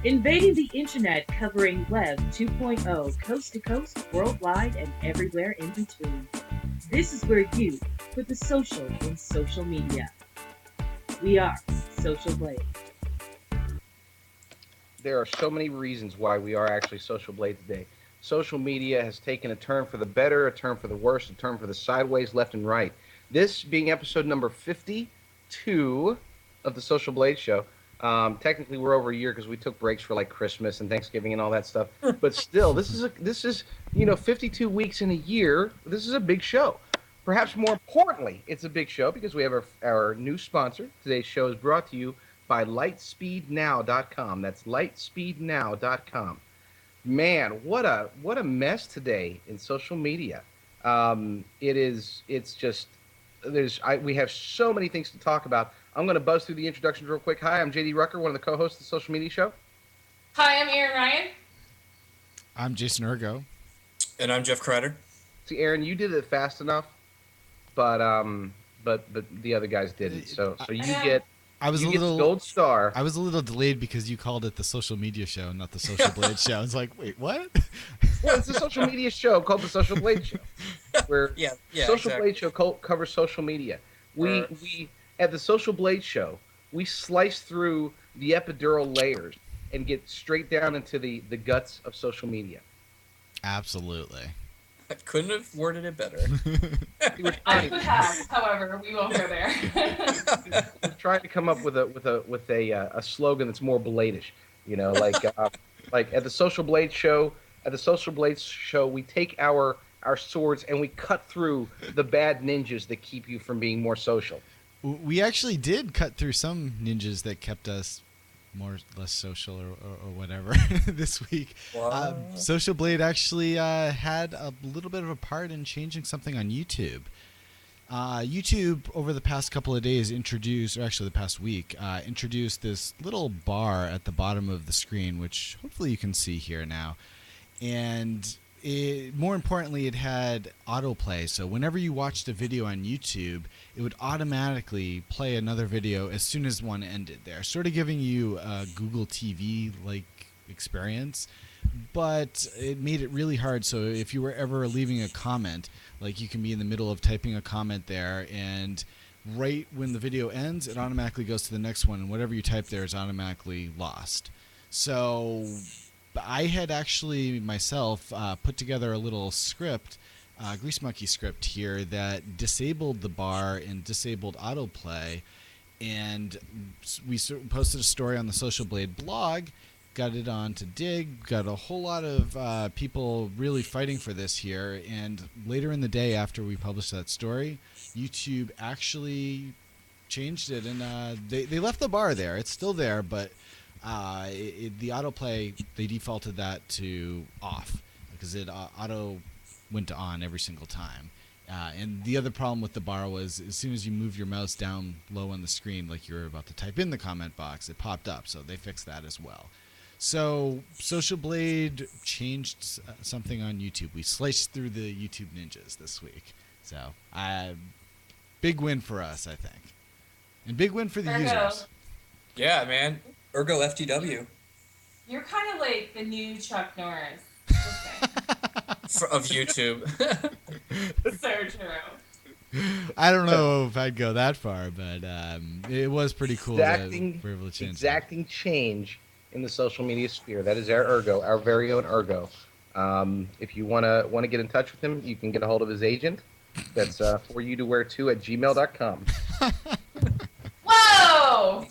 Invading the internet, covering Web 2.0, coast to coast, worldwide, and everywhere in between. This is where you put the social in social media. We are Social Blade. There are so many reasons why we are actually Social Blade today. Social media has taken a turn for the better, a turn for the worse, a turn for the sideways, left and right. This being episode number 52 of the Social Blade Show. Technically, we're over a year because we took breaks for like Christmas and Thanksgiving and all that stuff. But still, this is 52 weeks in a year. This is a big show. Perhaps more importantly, it's a big show because we have our new sponsor. Today's show is brought to you by lightspeednow.com. That's lightspeednow.com. Man, what a mess today in social media. It's just we have so many things to talk about. I'm going to buzz through the introductions real quick. Hi, I'm JD Rucker, one of the co-hosts of the Social Media Show. Hi, I'm Aaron Ryan. I'm Jason Ergo. And I'm Jeff Kreider. See, Aaron, you did it fast enough, but the other guys didn't. So you get the gold star. I was a little delayed because you called it the Social Media Show, not the Social Blade Show. I was like, wait, what? Well, it's a social media show called the Social Blade Show, where Social exactly. Blade Show covers social media. We at the Social Blade Show, we slice through the epidural layers and get straight down into the guts of social media. Absolutely. I couldn't have worded it better. I could have, however, we won't go there. We're trying to come up with a slogan that's more Blade-ish, like at the Social Blade Show. At the Social Blade Show, we take our swords and we cut through the bad ninjas that keep you from being more social. We actually did cut through some ninjas that kept us less social or whatever this week. Social Blade actually had a little bit of a part in changing something on YouTube. YouTube over the past couple of days introduced this little bar at the bottom of the screen, which hopefully you can see here now. And more importantly, it had autoplay. So whenever you watched a video on YouTube, it would automatically play another video as soon as one ended there, sort of giving you a Google TV-like experience. But it made it really hard. So if you were ever leaving a comment, like you can be in the middle of typing a comment there, and right when the video ends, it automatically goes to the next one, and whatever you type there is automatically lost. So I had actually myself put together a little script, Grease Monkey script here, that disabled the bar and disabled autoplay. And we posted a story on the Social Blade blog, got it onto Digg, got a whole lot of people really fighting for this here. And later in the day after we published that story, YouTube actually changed it, and they left the bar there. It's still there, but the autoplay, they defaulted that to off because it auto went to on every single time. And the other problem with the bar was as soon as you move your mouse down low on the screen, like you were about to type in the comment box, it popped up. So they fixed that as well. So Social Blade changed something on YouTube. We sliced through the YouTube ninjas this week. So big win for us, I think. And big win for the users. Yeah, man. Ergo FTW. You're kind of like the new Chuck Norris. Of YouTube. So true. I don't know if I'd go that far, but it was pretty cool. Exacting change in the social media sphere. That is our Ergo, our very own Ergo. If you want to get in touch with him, you can get a hold of his agent. That's for you to wear too at gmail.com. Whoa! He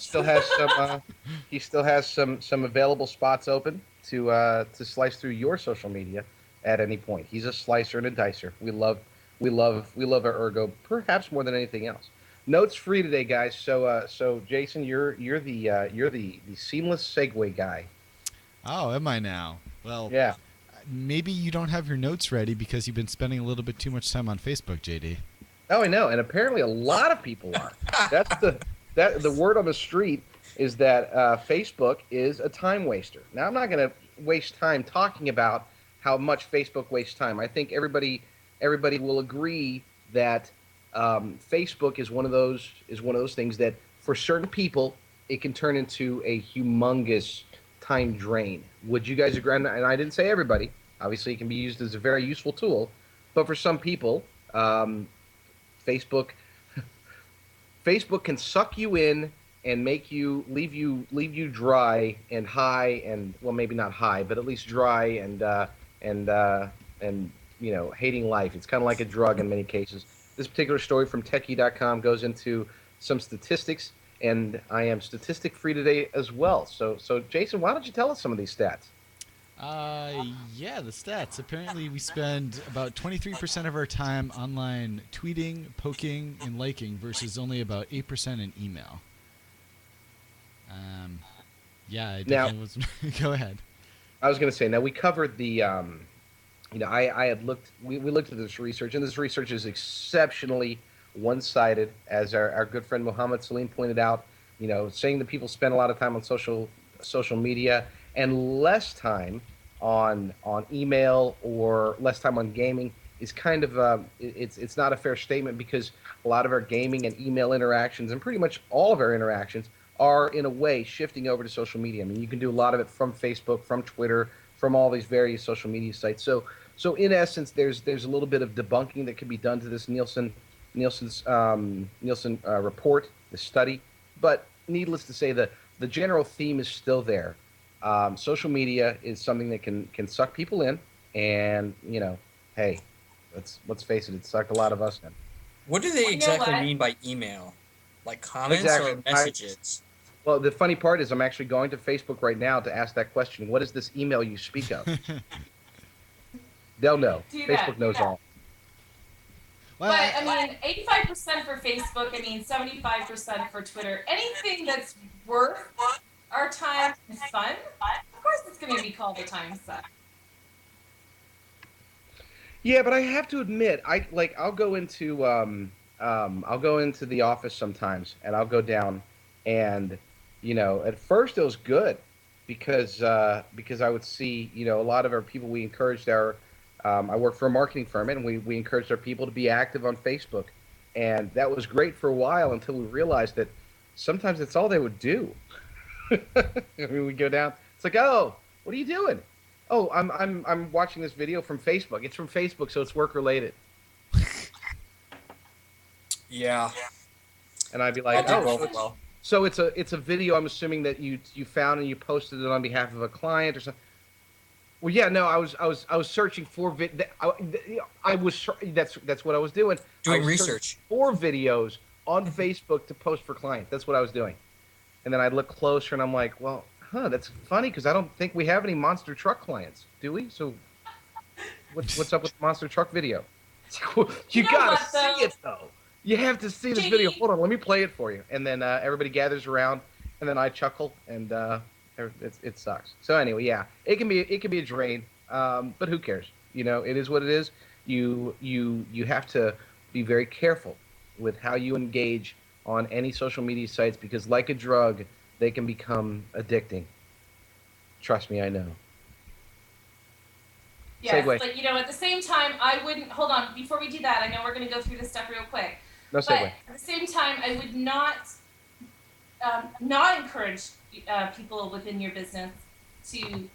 still has some available spots open to slice through your social media at any point. He's a slicer and a dicer. We love our Ergo perhaps more than anything else. Notes free today, guys. So Jason, you're the seamless segue guy. Oh, am I now? Well, yeah. Maybe you don't have your notes ready because you've been spending a little bit too much time on Facebook, JD. Oh, I know, and apparently a lot of people are. That's the word on the street is that Facebook is a time waster. Now, I'm not going to waste time talking about how much Facebook wastes time. I think everybody will agree that Facebook is one of those things that for certain people it can turn into a humongous time drain. Would you guys agree? And I didn't say everybody. Obviously, it can be used as a very useful tool, but for some people, Facebook Facebook can suck you in and make you leave you dry and high, and well, maybe not high, but at least dry and and hating life. It's kind of like a drug in many cases. This particular story from Techie.com goes into some statistics, and I am statistic free today as well. So Jason, why don't you tell us some of these stats? Yeah, the stats. Apparently, we spend about 23% of our time online tweeting, poking, and liking versus only about 8% in email. Yeah, I definitely was. Go ahead. I was going to say, now we covered the, I had looked, we looked at this research, and this research is exceptionally one-sided, as our good friend Mohammed Salim pointed out, saying that people spend a lot of time on social media and less time on email or less time on gaming is kind of it's not a fair statement, because a lot of our gaming and email interactions and pretty much all of our interactions are in a way shifting over to social media. I mean, you can do a lot of it from Facebook, from Twitter, from all these various social media sites. So in essence, there's a little bit of debunking that can be done to this Nielsen report, the study. But needless to say, the general theme is still there. Social media is something that can suck people in, and hey, let's face it, it sucked a lot of us in. What do they exactly mean by email? Like comments or messages? Well, the funny part is I'm actually going to Facebook right now to ask that question. What is this email you speak of? They'll know. Facebook knows all. But I mean, 85% for Facebook. I mean, 75% for Twitter. Anything that's worth our time and fun, of course, it's going to be called a time suck. Yeah, but I have to admit, I'll go into the office sometimes, and I'll go down, and at first it was good, because I would see a lot of our people. We encouraged I work for a marketing firm, and we encouraged our people to be active on Facebook, and that was great for a while until we realized that sometimes that's all they would do. We go down. It's like, oh, what are you doing? Oh, I'm watching this video from Facebook. It's from Facebook, so it's work related. Yeah. And I'd be like, oh, so it's a video. I'm assuming that you found and you posted it on behalf of a client or something. Well, yeah, no, I was searching for that's what I was doing. Doing research for videos on Facebook to post for clients. That's what I was doing. And then I'd look closer, and I'm like, well, that's funny, because I don't think we have any monster truck clients, do we? So what's up with the monster truck video? You gotta see it, though. You have to see this video. Hold on, let me play it for you. And then everybody gathers around, and then I chuckle, and it sucks. So anyway, yeah, it can be a drain, but who cares? It is what it is. You have to be very careful with how you engage on any social media sites, because like a drug, they can become addicting. Trust me, I know. Yes, but at the same time, I wouldn't. Hold on, before we do that, I know we're going to go through this stuff real quick. No segue. But at the same time, I would not encourage people within your business to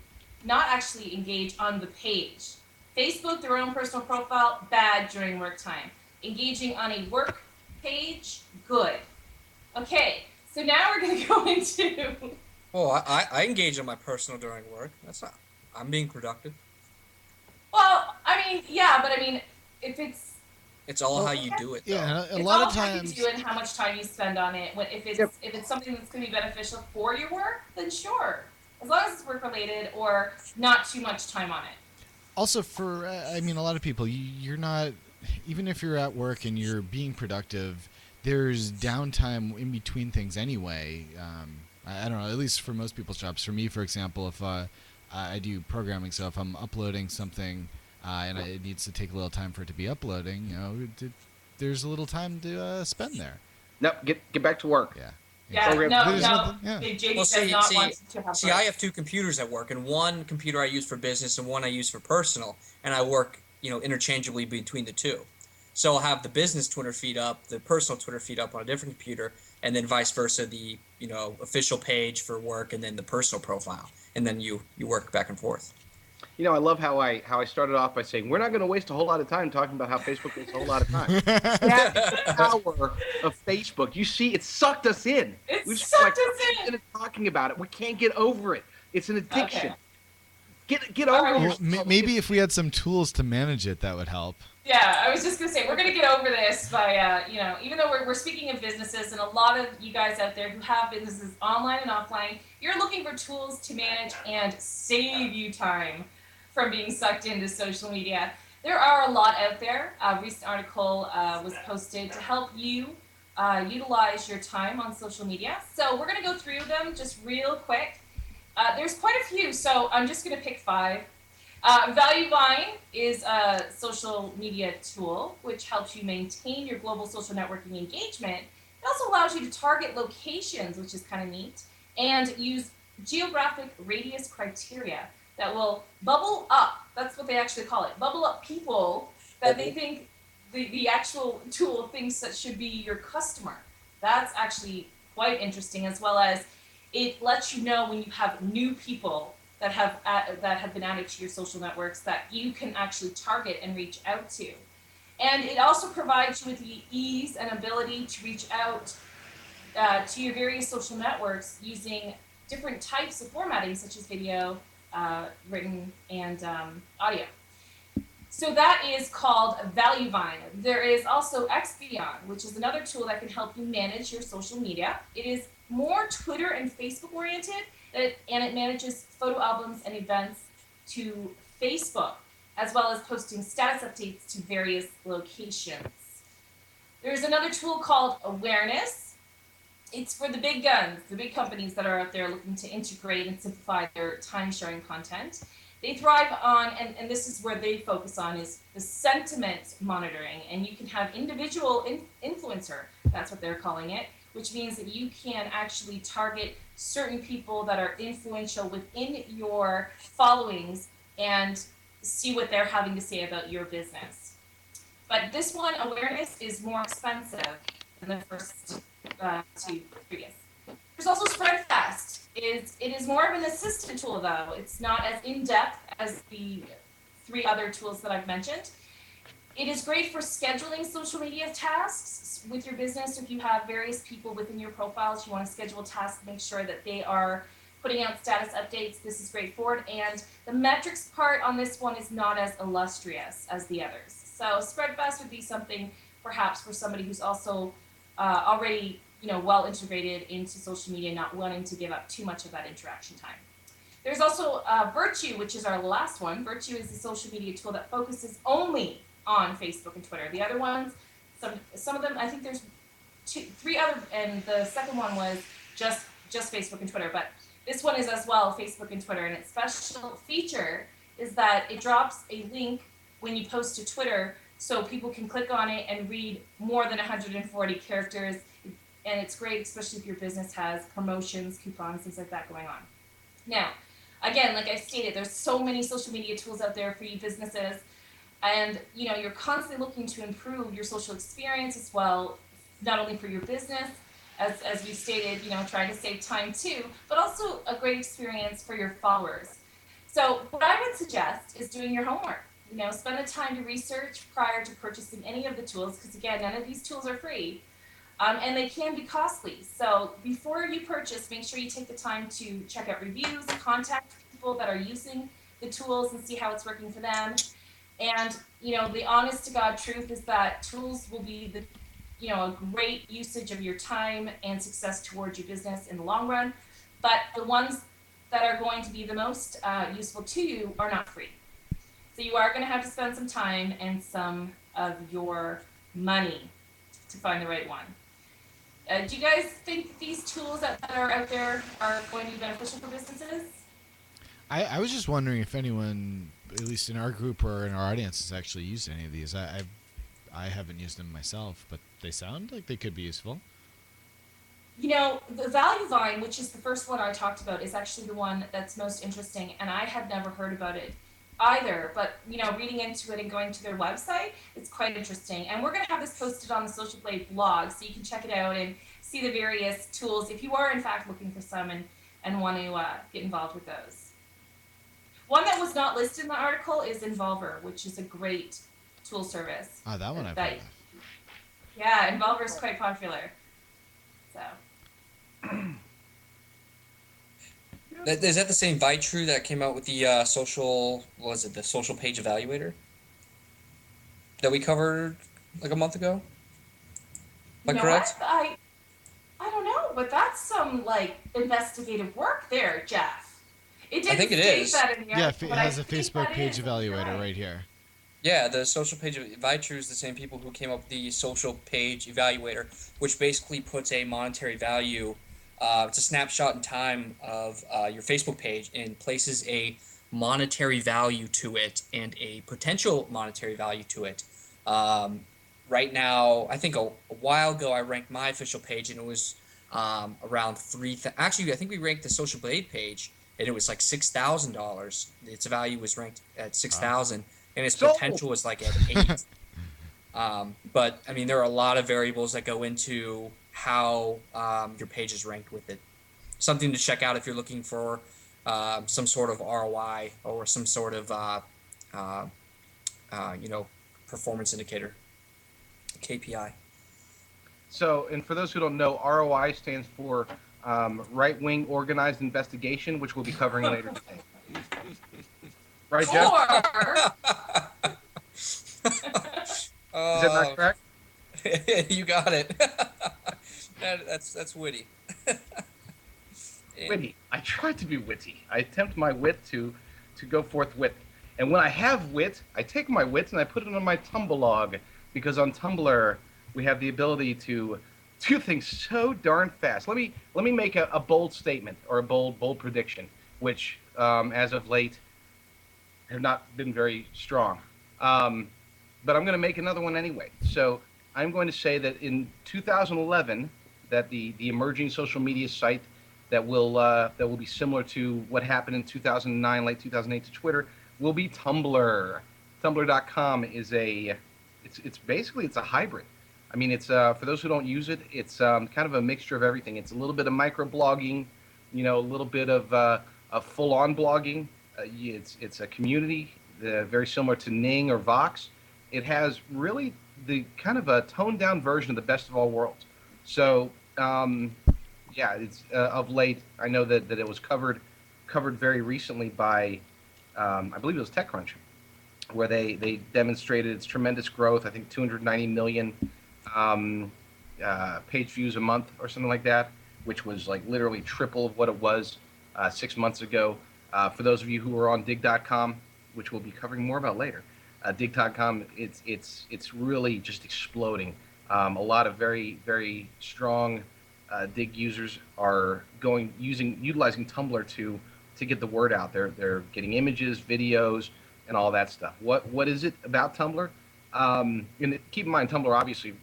not actually engage on the page. Facebook, their own personal profile, bad during work time. Engaging on a work page, good. Okay, so now we're going to go into... Oh, I engage on my personal during work. I'm being productive. Well, I mean, yeah, but I mean, if it's... It's all how you do it, though. Yeah, a lot of times... It's all how you do it and how much time you spend on it. If it's something that's going to be beneficial for your work, then sure. As long as it's work-related or not too much time on it. Also, for, a lot of people, you're not... Even if you're at work and you're being productive, there's downtime in between things anyway. I don't know, at least for most people's jobs. For me, for example, if I do programming, so if I'm uploading something and it needs to take a little time for it to be uploading, there's a little time to spend there. No, get back to work. Yeah. JD does not want to have I have two computers at work, and one computer I use for business and one I use for personal, and I work interchangeably between the two. So I'll have the business Twitter feed up, the personal Twitter feed up on a different computer, and then vice versa, the official page for work, and then the personal profile, and then you work back and forth. I love how I started off by saying we're not going to waste a whole lot of time talking about how Facebook wastes a whole lot of time. That is the power of Facebook. You see, it sucked us in. We've sucked us in. Talking about it, we can't get over it. It's an addiction. Okay. Get over Well, yourself. maybe if we had some tools to manage it, that would help. Yeah, I was just gonna say we're gonna get over this by even though we're speaking of businesses, and a lot of you guys out there who have businesses online and offline, you're looking for tools to manage and save you time from being sucked into social media. There are a lot out there. A recent article was posted to help you utilize your time on social media. So we're gonna go through them just real quick. There's quite a few, so I'm just gonna pick 5. ValueVine is a social media tool which helps you maintain your global social networking engagement. It also allows you to target locations, which is kind of neat, and use geographic radius criteria that will bubble up. That's what they actually call it. Bubble up people that they think the actual tool thinks that should be your customer. That's actually quite interesting, as well as it lets you know when you have new people that have been added to your social networks that you can actually target and reach out to. And it also provides you with the ease and ability to reach out to your various social networks using different types of formatting, such as video, written, and audio. So that is called ValueVine. There is also Xbeyond, which is another tool that can help you manage your social media. It is more Twitter and Facebook oriented, and it manages photo albums and events to Facebook, as well as posting status updates to various locations. There's another tool called Awareness. It's for the big guns, the big companies that are out there looking to integrate and simplify their time-sharing content. They thrive on, and this is where they focus on, is the sentiment monitoring. And you can have individual influencer, that's what they're calling it, which means that you can actually target certain people that are influential within your followings and see what they're having to say about your business. But this one, Awareness, is more expensive than the first 2 previous. There's also Spreadfast. It is more of an assistant tool, though. It's not as in-depth as the 3 other tools that I've mentioned. It is great for scheduling social media tasks with your business. If you have various people within your profiles, you want to schedule tasks, make sure that they are putting out status updates. This is great for it. And the metrics part on this one is not as illustrious as the others. So Spreadfast would be something perhaps for somebody who's also already well integrated into social media, not wanting to give up too much of that interaction time. There's also Virtue, which is our last one. Virtue is a social media tool that focuses only on Facebook and Twitter. The other ones, some of them, I think there's 3 other, and the second one was just Facebook and Twitter. But this one is as well Facebook and Twitter, and its special feature is that it drops a link when you post to Twitter, so people can click on it and read more than 140 characters. And it's great, especially if your business has promotions, coupons, things like that going on. Now, again, like I stated, there's so many social media tools out there for you businesses, and you're constantly looking to improve your social experience as well, not only for your business, as we stated, trying to save time too, but also a great experience for your followers. So what I would suggest is doing your homework. Spend the time to research prior to purchasing any of the tools, because again, none of these tools are free. And they can be costly. So before you purchase, make sure you take the time to check out reviews, contact people that are using the tools and see how it's working for them. And, the honest to God truth is that tools will be a great usage of your time and success towards your business in the long run. But the ones that are going to be the most useful to you are not free. So you are going to have to spend some time and some of your money to find the right one. Do you guys think these tools that are out there are going to be beneficial for businesses? I was just wondering if anyone, at least in our group or in our audience, has actually used any of these. I haven't used them myself, but they sound like they could be useful. The ValueVine, which is the first one I talked about, is actually the one that's most interesting, and I had never heard about it either, but reading into it and going to their website, it's quite interesting. And we're going to have this posted on the Social Blade blog, so you can check it out and see the various tools if you are in fact looking for some and want to get involved with those. One that was not listed in the article is Involver, which is a great tool service. Oh, that one I've heard of. Yeah, Involver is quite popular. So. Is that the same Vitrue that came out with the social? What was it, the social page evaluator that we covered like a month ago? Am I correct? I don't know, but that's some like investigative work there, Jeff. It didn't think it state is. that in the Yeah, article, it but has I a think Facebook that page is. evaluator Right. right here. Yeah, the social page Vitrue is the same people who came up with the social page evaluator, which basically puts a monetary value. It's a snapshot in time of your Facebook page and places a monetary value to it and a potential monetary value to it. Right now, I think a while ago, I ranked my official page and it was around Actually, I think we ranked the Social Blade page and it was like $6,000. Its value was ranked at 6,000, and its Sold. potential was like at 8. But I mean, there are a lot of variables that go into how your page is ranked with it. Something to check out if you're looking for some sort of ROI or some sort of performance indicator, KPI. So, and for those who don't know, ROI stands for right-wing organized investigation, which we'll be covering later today. Right, Jeff? Or Is that not correct? You got it. That's witty. Witty. I try to be witty. I attempt my wit to go forth with. And when I have wit, I take my wit and I put it on my Tumblr, because on Tumblr we have the ability to do things so darn fast. Let me make a bold statement or a bold prediction, which as of late have not been very strong. But I'm going to make another one anyway. So I'm going to say that in 2011, that the emerging social media site that will be similar to what happened in 2009, late 2008 to Twitter, will be Tumblr. Tumblr.com is it's basically a hybrid. I mean, it's for those who don't use it, it's kind of a mixture of everything. It's a little bit of microblogging, a little bit of full-on blogging. It's a community very similar to Ning or Vox. It has really the kind of a toned-down version of the best of all worlds. So, yeah, it's of late. I know that it was covered very recently by, I believe it was TechCrunch, where they demonstrated its tremendous growth. I think 290 million page views a month or something like that, which was like literally triple of what it was 6 months ago. For those of you who are on Digg.com, which we'll be covering more about later, Digg.com, it's really just exploding. A lot of very, very strong Digg users are utilizing Tumblr to get the word out. They're getting images, videos, and all that stuff. What is it about Tumblr? And keep in mind, Tumblr, obviously,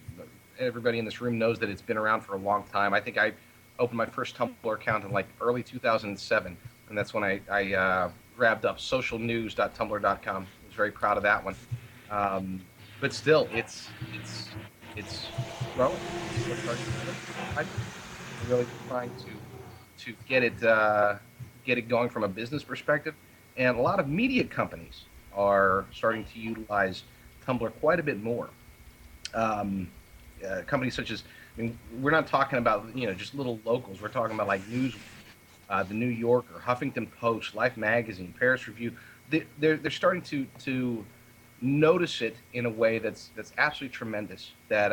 everybody in this room knows that it's been around for a long time. I think I opened my first Tumblr account in like early 2007, and that's when I grabbed up socialnews.tumblr.com. I was very proud of that one. But still, it's growing. I'm really trying to get it going from a business perspective, and a lot of media companies are starting to utilize Tumblr quite a bit more. Companies such as, I mean, we're not talking about just little locals. We're talking about like the New Yorker, Huffington Post, Life Magazine, Paris Review. They're starting to notice it in a way that's absolutely tremendous. That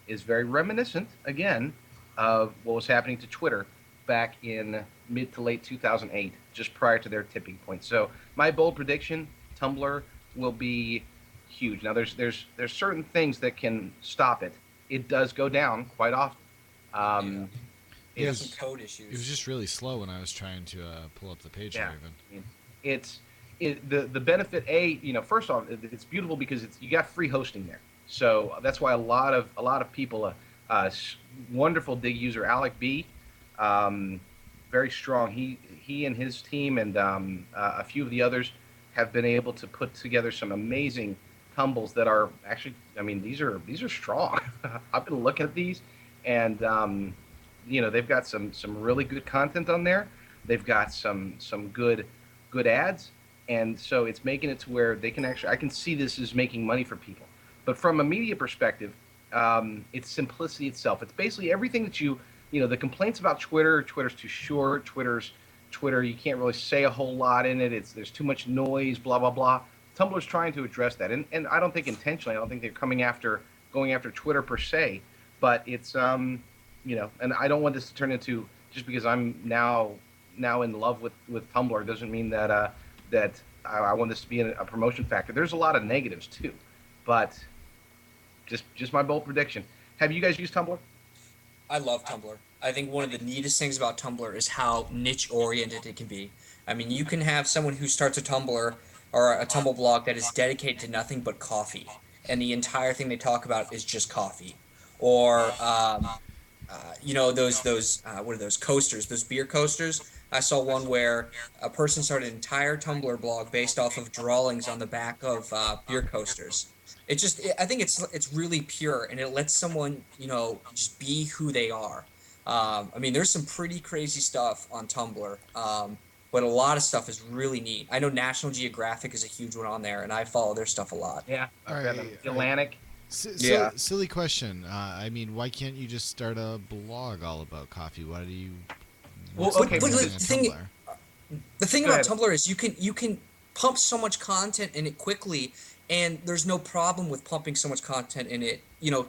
is very reminiscent again of what was happening to Twitter back in mid to late 2008, just prior to their tipping point. So my bold prediction: Tumblr will be huge. Now there's certain things that can stop it. It does go down quite often. It has some code issues. It was just really slow when I was trying to pull up the page. Yeah, Even. The benefit. First off, it's beautiful because you got free hosting there. So that's why a lot of people, wonderful Digg user Alec B, very strong. He and his team and a few of the others have been able to put together some amazing tumbles that are actually, I mean, these are strong. I've been looking at these, and they've got some really good content on there. They've got some good ads, and so it's making it to where they can actually, I can see this as making money for people. But from a media perspective, it's simplicity itself. It's basically everything that the complaints about Twitter's too short, Twitter, you can't really say a whole lot in it. There's too much noise, blah blah blah. Tumblr's trying to address that, and I don't think intentionally. I don't think they're going after Twitter per se, but it's and I don't want this to turn into, just because I'm now in love with Tumblr doesn't mean that that I want this to be a promotion factor. There's a lot of negatives too, but just my bold prediction. Have you guys used Tumblr? I love Tumblr. I think one of the neatest things about Tumblr is how niche-oriented it can be. I mean, you can have someone who starts a Tumblr or a Tumblr blog that is dedicated to nothing but coffee, and the entire thing they talk about is just coffee. Or, those what are those coasters, those beer coasters? I saw one where a person started an entire Tumblr blog based off of drawings on the back of beer coasters. I think it's really pure, and it lets someone, just be who they are. I mean, there's some pretty crazy stuff on Tumblr, but a lot of stuff is really neat. I know National Geographic is a huge one on there, and I follow their stuff a lot. Yeah, All right, Atlantic. Yeah. Silly question. I mean, why can't you just start a blog all about coffee? Why do you? Well, okay, the thing about Tumblr is you can pump so much content in it quickly, and there's no problem with pumping so much content in it,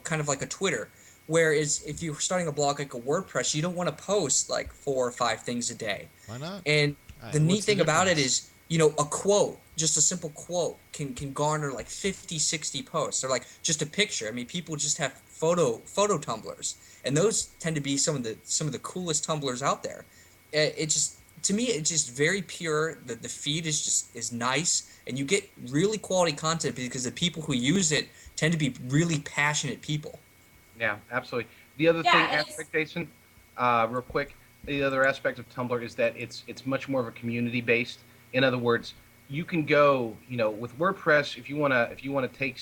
kind of like a Twitter. Whereas if you're starting a blog like a WordPress, you don't want to post like 4 or 5 things a day. Why not? And the neat thing about it is, a quote, just a simple quote can garner like 50, 60 posts, or like just a picture. I mean, people just have photo Tumblrs, and those tend to be some of the coolest Tumblrs out there. To me, it's just very pure. The feed is nice, and you get really quality content because the people who use it tend to be really passionate people. Yeah, absolutely. The other aspect, Jason, real quick, the other aspect of Tumblr is that it's much more of a community based. In other words, you can go, with WordPress, if you wanna take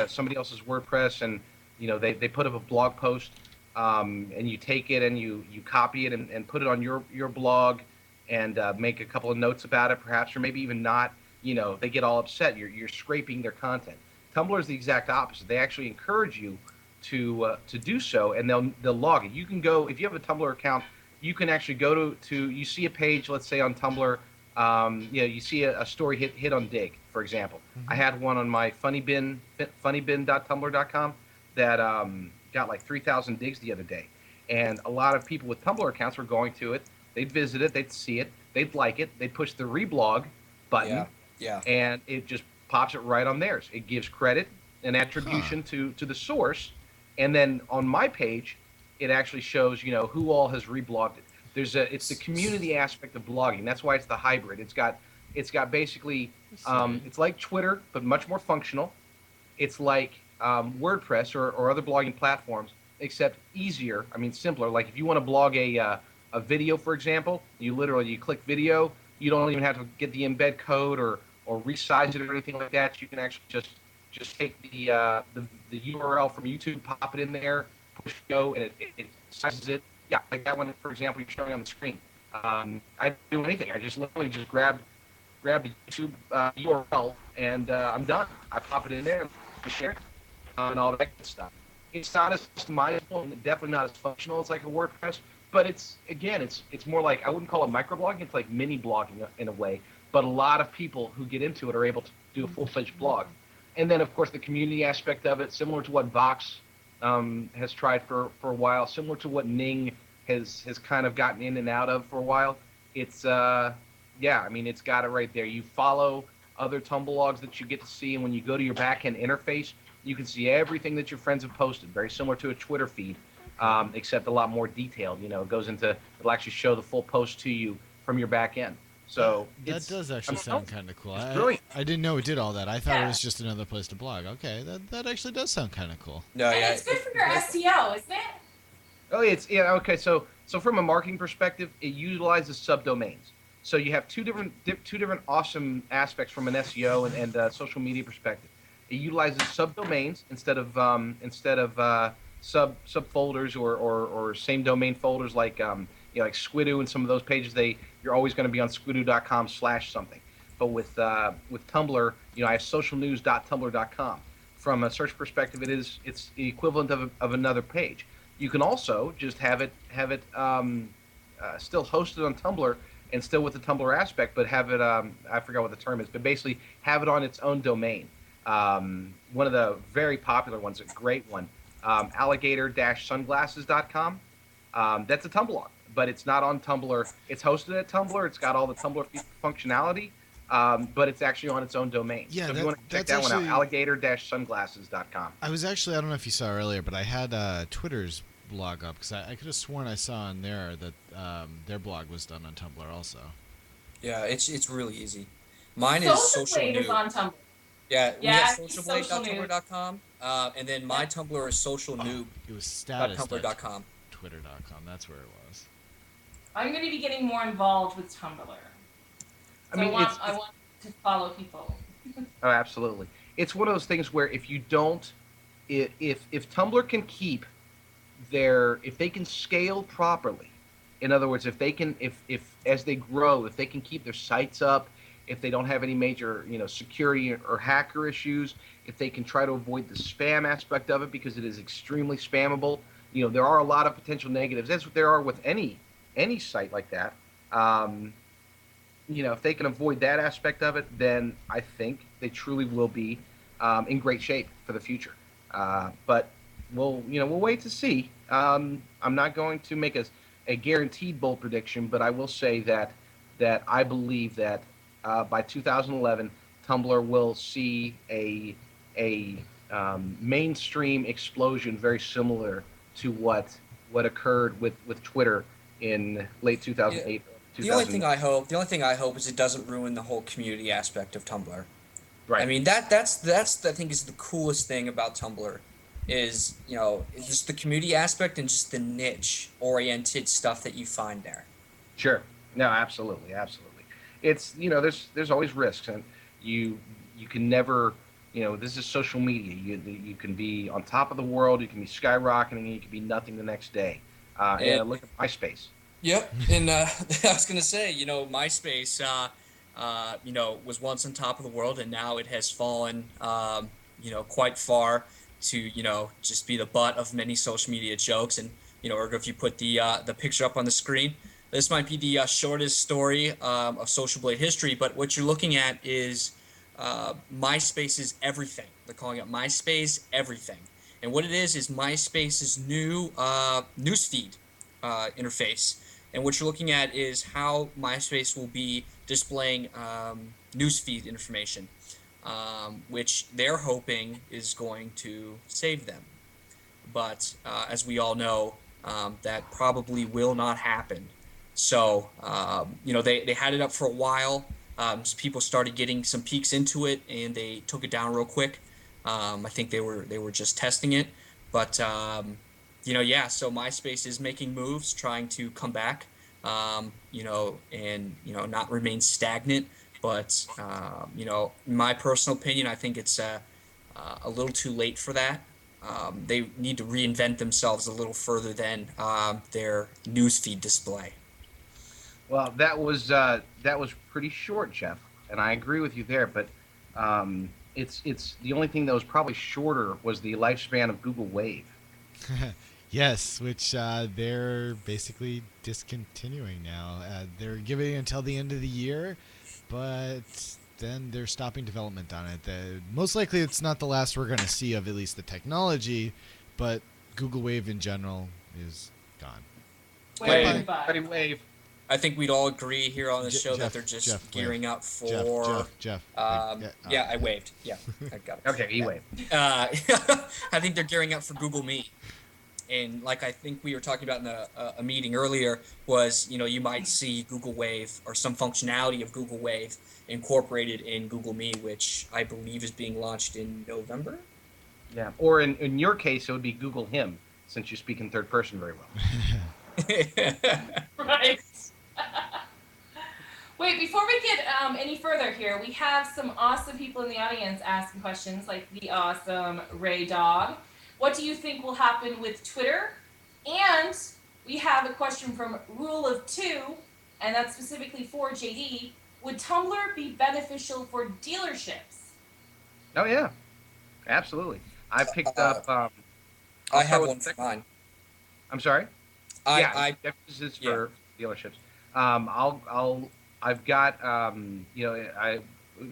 somebody else's WordPress and they put up a blog post, and you take it and you copy it and put it on your blog and make a couple of notes about it, perhaps, or maybe even not. They get all upset. You're scraping their content. Tumblr is the exact opposite. They actually encourage you to do so, and they'll log it. You can go, if you have a Tumblr account, you can actually go to you see a page, let's say on Tumblr, you see a story hit on Digg, for example. Mm-hmm. I had one on my funnybin.tumblr.com that got like 3,000 digs the other day, and a lot of people with Tumblr accounts were going to it. They'd visit it, they'd see it, they'd like it, they'd push the reblog button, and it just pops it right on theirs. It gives credit and attribution to the source. And then on my page, it actually shows, who all has reblogged it. It's the community aspect of blogging. That's why it's the hybrid. It's got basically, it's like Twitter, but much more functional. It's like WordPress or other blogging platforms, except easier. I mean, simpler. Like if you want to blog a video, for example, you click video. You don't even have to get the embed code or resize it or anything like that. You can actually just take the URL from YouTube, pop it in there, push go, and it sizes it. Yeah, like that one, for example, you're showing on the screen. I didn't do anything. I just literally just grabbed the YouTube URL, and I'm done. I pop it in there and share it, and all that good stuff. It's not as customizable and definitely not as functional as like a WordPress, but it's more like, I wouldn't call it microblogging. It's like mini blogging in a way. But a lot of people who get into it are able to do a full-fledged blog. And then, of course, the community aspect of it, similar to what Vox has tried for a while, similar to what Ning has kind of gotten in and out of for a while. It's, it's got it right there. You follow other Tumblr that you get to see, and when you go to your back-end interface, you can see everything that your friends have posted, very similar to a Twitter feed, except a lot more detailed. It'll actually show the full post to you from your back end. So that does actually sound kind of cool. I didn't know it did all that. I thought it was just another place to blog. Okay, that actually does sound kind of cool. No, and it's good for your SEO, isn't it? Oh, okay. So from a marketing perspective, it utilizes subdomains. So you have two different awesome aspects from an SEO and social media perspective. It utilizes subdomains instead of subfolders or same domain folders like like Squidoo and some of those pages. You're always going to be on squidoo.com/something. But with Tumblr, I have socialnews.tumblr.com. From a search perspective, it's the equivalent of another page. You can also just have it still hosted on Tumblr and still with the Tumblr aspect, but have it I forgot what the term is, but basically have it on its own domain. One of the very popular ones, a great one, alligator-sunglasses.com. That's a Tumblr, but it's not on Tumblr. It's hosted at Tumblr. It's got all the Tumblr functionality, but it's actually on its own domain. Yeah, so if you want to check that one out, alligator-sunglasses.com. I was actually, I don't know if you saw earlier, but I had Twitter's blog up because I could have sworn I saw on there that their blog was done on Tumblr also. Yeah, it's really easy. Mine is Social Blade New. is on Tumblr. Yeah, we Yeah, have socialblade.tumblr.com, and then my Tumblr is socialnoob.tumblr.com. It was status.twitter.com. That's where it was. I'm going to be getting more involved with Tumblr. I want to follow people. Oh, absolutely. It's one of those things where if you don't, if Tumblr can keep if they can scale properly, in other words, if they can, if as they grow, if they can keep their sites up, if they don't have any major, security or hacker issues, if they can try to avoid the spam aspect of it because it is extremely spammable, there are a lot of potential negatives, as there are with any site like that. If they can avoid that aspect of it, then I think they truly will be in great shape for the future. But we'll wait to see. I'm not going to make a guaranteed bold prediction, but I will say that I believe that by 2011, Tumblr will see a mainstream explosion very similar to what occurred with Twitter in late 2008. Yeah. The only thing I hope is it doesn't ruin the whole community aspect of Tumblr. Right. I mean that's I think is the coolest thing about Tumblr is just the community aspect and just the niche oriented stuff that you find there. Sure. No, absolutely. It's there's always risks, and you can never this is social media. You can be on top of the world, you can be skyrocketing, and you can be nothing the next day. And look at MySpace. Yep, and I was gonna say, MySpace, was once on top of the world, and now it has fallen, quite far to, just be the butt of many social media jokes. And Ergo, if you put the picture up on the screen, this might be the shortest story of Social Blade history, but what you're looking at is MySpace's everything. They're calling it MySpace everything, and what it is MySpace's new newsfeed interface. And what you're looking at is how MySpace will be displaying newsfeed information, which they're hoping is going to save them. But as we all know, that probably will not happen. So, they had it up for a while. People started getting some peeks into it, and they took it down real quick. I think they were just testing it. But so MySpace is making moves, trying to come back, and not remain stagnant. But my personal opinion, I think it's a little too late for that. They need to reinvent themselves a little further than their newsfeed display. Well, that was pretty short, Jeff, and I agree with you there. But it's the only thing that was probably shorter was the lifespan of Google Wave. Yes, which they're basically discontinuing now. They're giving it until the end of the year, but then they're stopping development on it. Most likely it's not the last we're going to see of at least the technology, but Google Wave in general is gone. Wave. I think we'd all agree here on the show that they're just gearing up for... Jeff. I waved. Yeah, I got it. Okay, he waved. I think they're gearing up for Google Meet. And like I think we were talking about in a meeting earlier was, you might see Google Wave or some functionality of Google Wave incorporated in Google Meet, which I believe is being launched in November. Yeah, or in your case, it would be Google Him, since you speak in third person very well. Right. Wait, before we get any further here, we have some awesome people in the audience asking questions, like the awesome Ray Dog. What do you think will happen with Twitter? And we have a question from Rule of Two, and that's specifically for JD. Would Tumblr be beneficial for dealerships? Oh yeah, absolutely. I picked Uh, up. I'll I start have with one the for second. mine. I'm sorry. Yeah, I this is yeah. for dealerships. I've got, a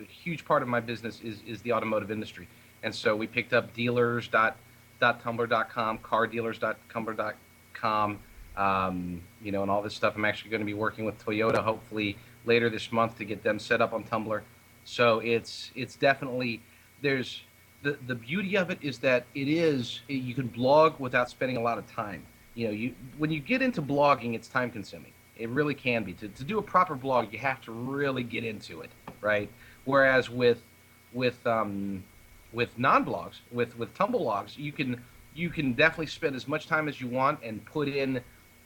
huge part of my business is the automotive industry, and so we picked up dealers.tumblr.com, cardealers.tumblr.com, and all this stuff. I'm actually going to be working with Toyota hopefully later this month to get them set up on Tumblr. So it's definitely there's the beauty of it is that you can blog without spending a lot of time. You when you get into blogging, it's time consuming. It really can be. To do a proper blog, you have to really get into it, right? Whereas with non-blogs, with tumble logs, you can definitely spend as much time as you want and put in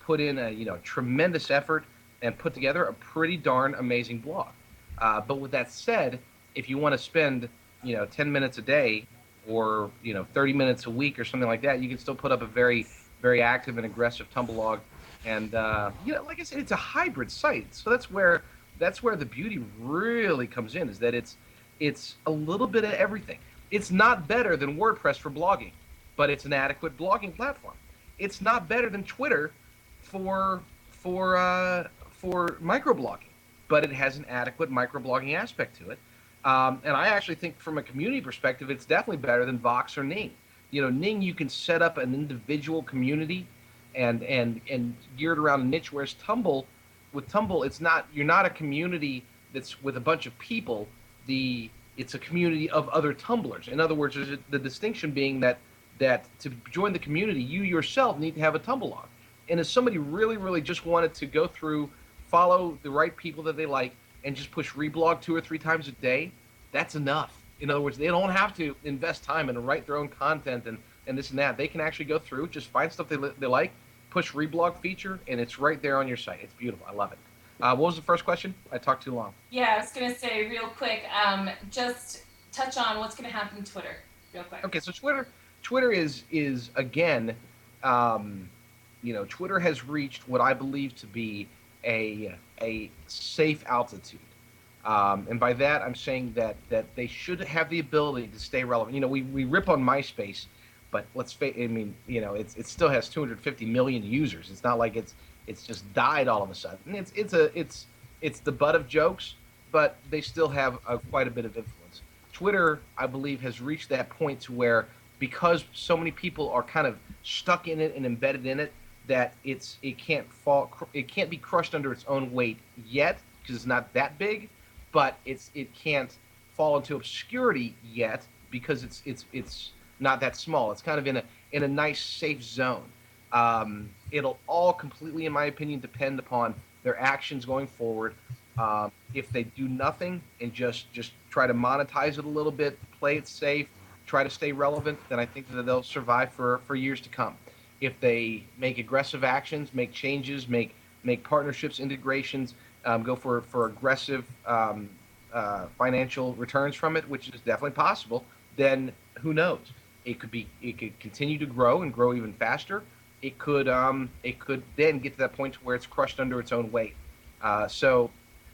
a tremendous effort and put together a pretty darn amazing blog. But with that said, if you want to spend 10 minutes a day or 30 minutes a week or something like that, you can still put up a very very active and aggressive tumble log. And like I said, it's a hybrid site, so that's where the beauty really comes in, is that it's a little bit of everything. It's not better than WordPress for blogging, but it's an adequate blogging platform. It's not better than Twitter for for microblogging, but it has an adequate microblogging aspect to it. And I actually think, from a community perspective, it's definitely better than Vox or Ning. Ning, you can set up an individual community and geared around a niche, whereas Tumble, you're not a community that's with a bunch of people. It's a community of other tumblers. In other words, there's the distinction being that to join the community, you yourself need to have a tumble log. And if somebody really, really just wanted to go through, follow the right people that they like, and just push reblog 2 or 3 times a day, that's enough. In other words, they don't have to invest time and write their own content and this and that. They can actually go through, just find stuff they like, push reblog feature, and it's right there on your site. It's beautiful. I love it. What was the first question? I talked too long. Yeah, I was going to say real quick, just touch on what's going to happen to Twitter real quick. Okay, so Twitter is again, Twitter has reached what I believe to be a safe altitude. And by that, I'm saying that they should have the ability to stay relevant. We rip on MySpace, but let's face. I mean, it still has 250 million users. It's not like it's just died all of a sudden. It's the butt of jokes, but they still have quite a bit of influence. Twitter, I believe, has reached that point to where, because so many people are kind of stuck in it and embedded in it, that it can't be crushed under its own weight yet, because it's not that big, but it can't fall into obscurity yet, because it's not that small. It's kind of in a nice safe zone. It'll all completely, in my opinion, depend upon their actions going forward. If they do nothing and just try to monetize it a little bit, play it safe, try to stay relevant, then I think that they'll survive for years to come. If they make aggressive actions, make changes, make partnerships, integrations, go for aggressive financial returns from it, which is definitely possible, then who knows? It could continue to grow and grow even faster. It could then get to that point where it's crushed under its own weight. So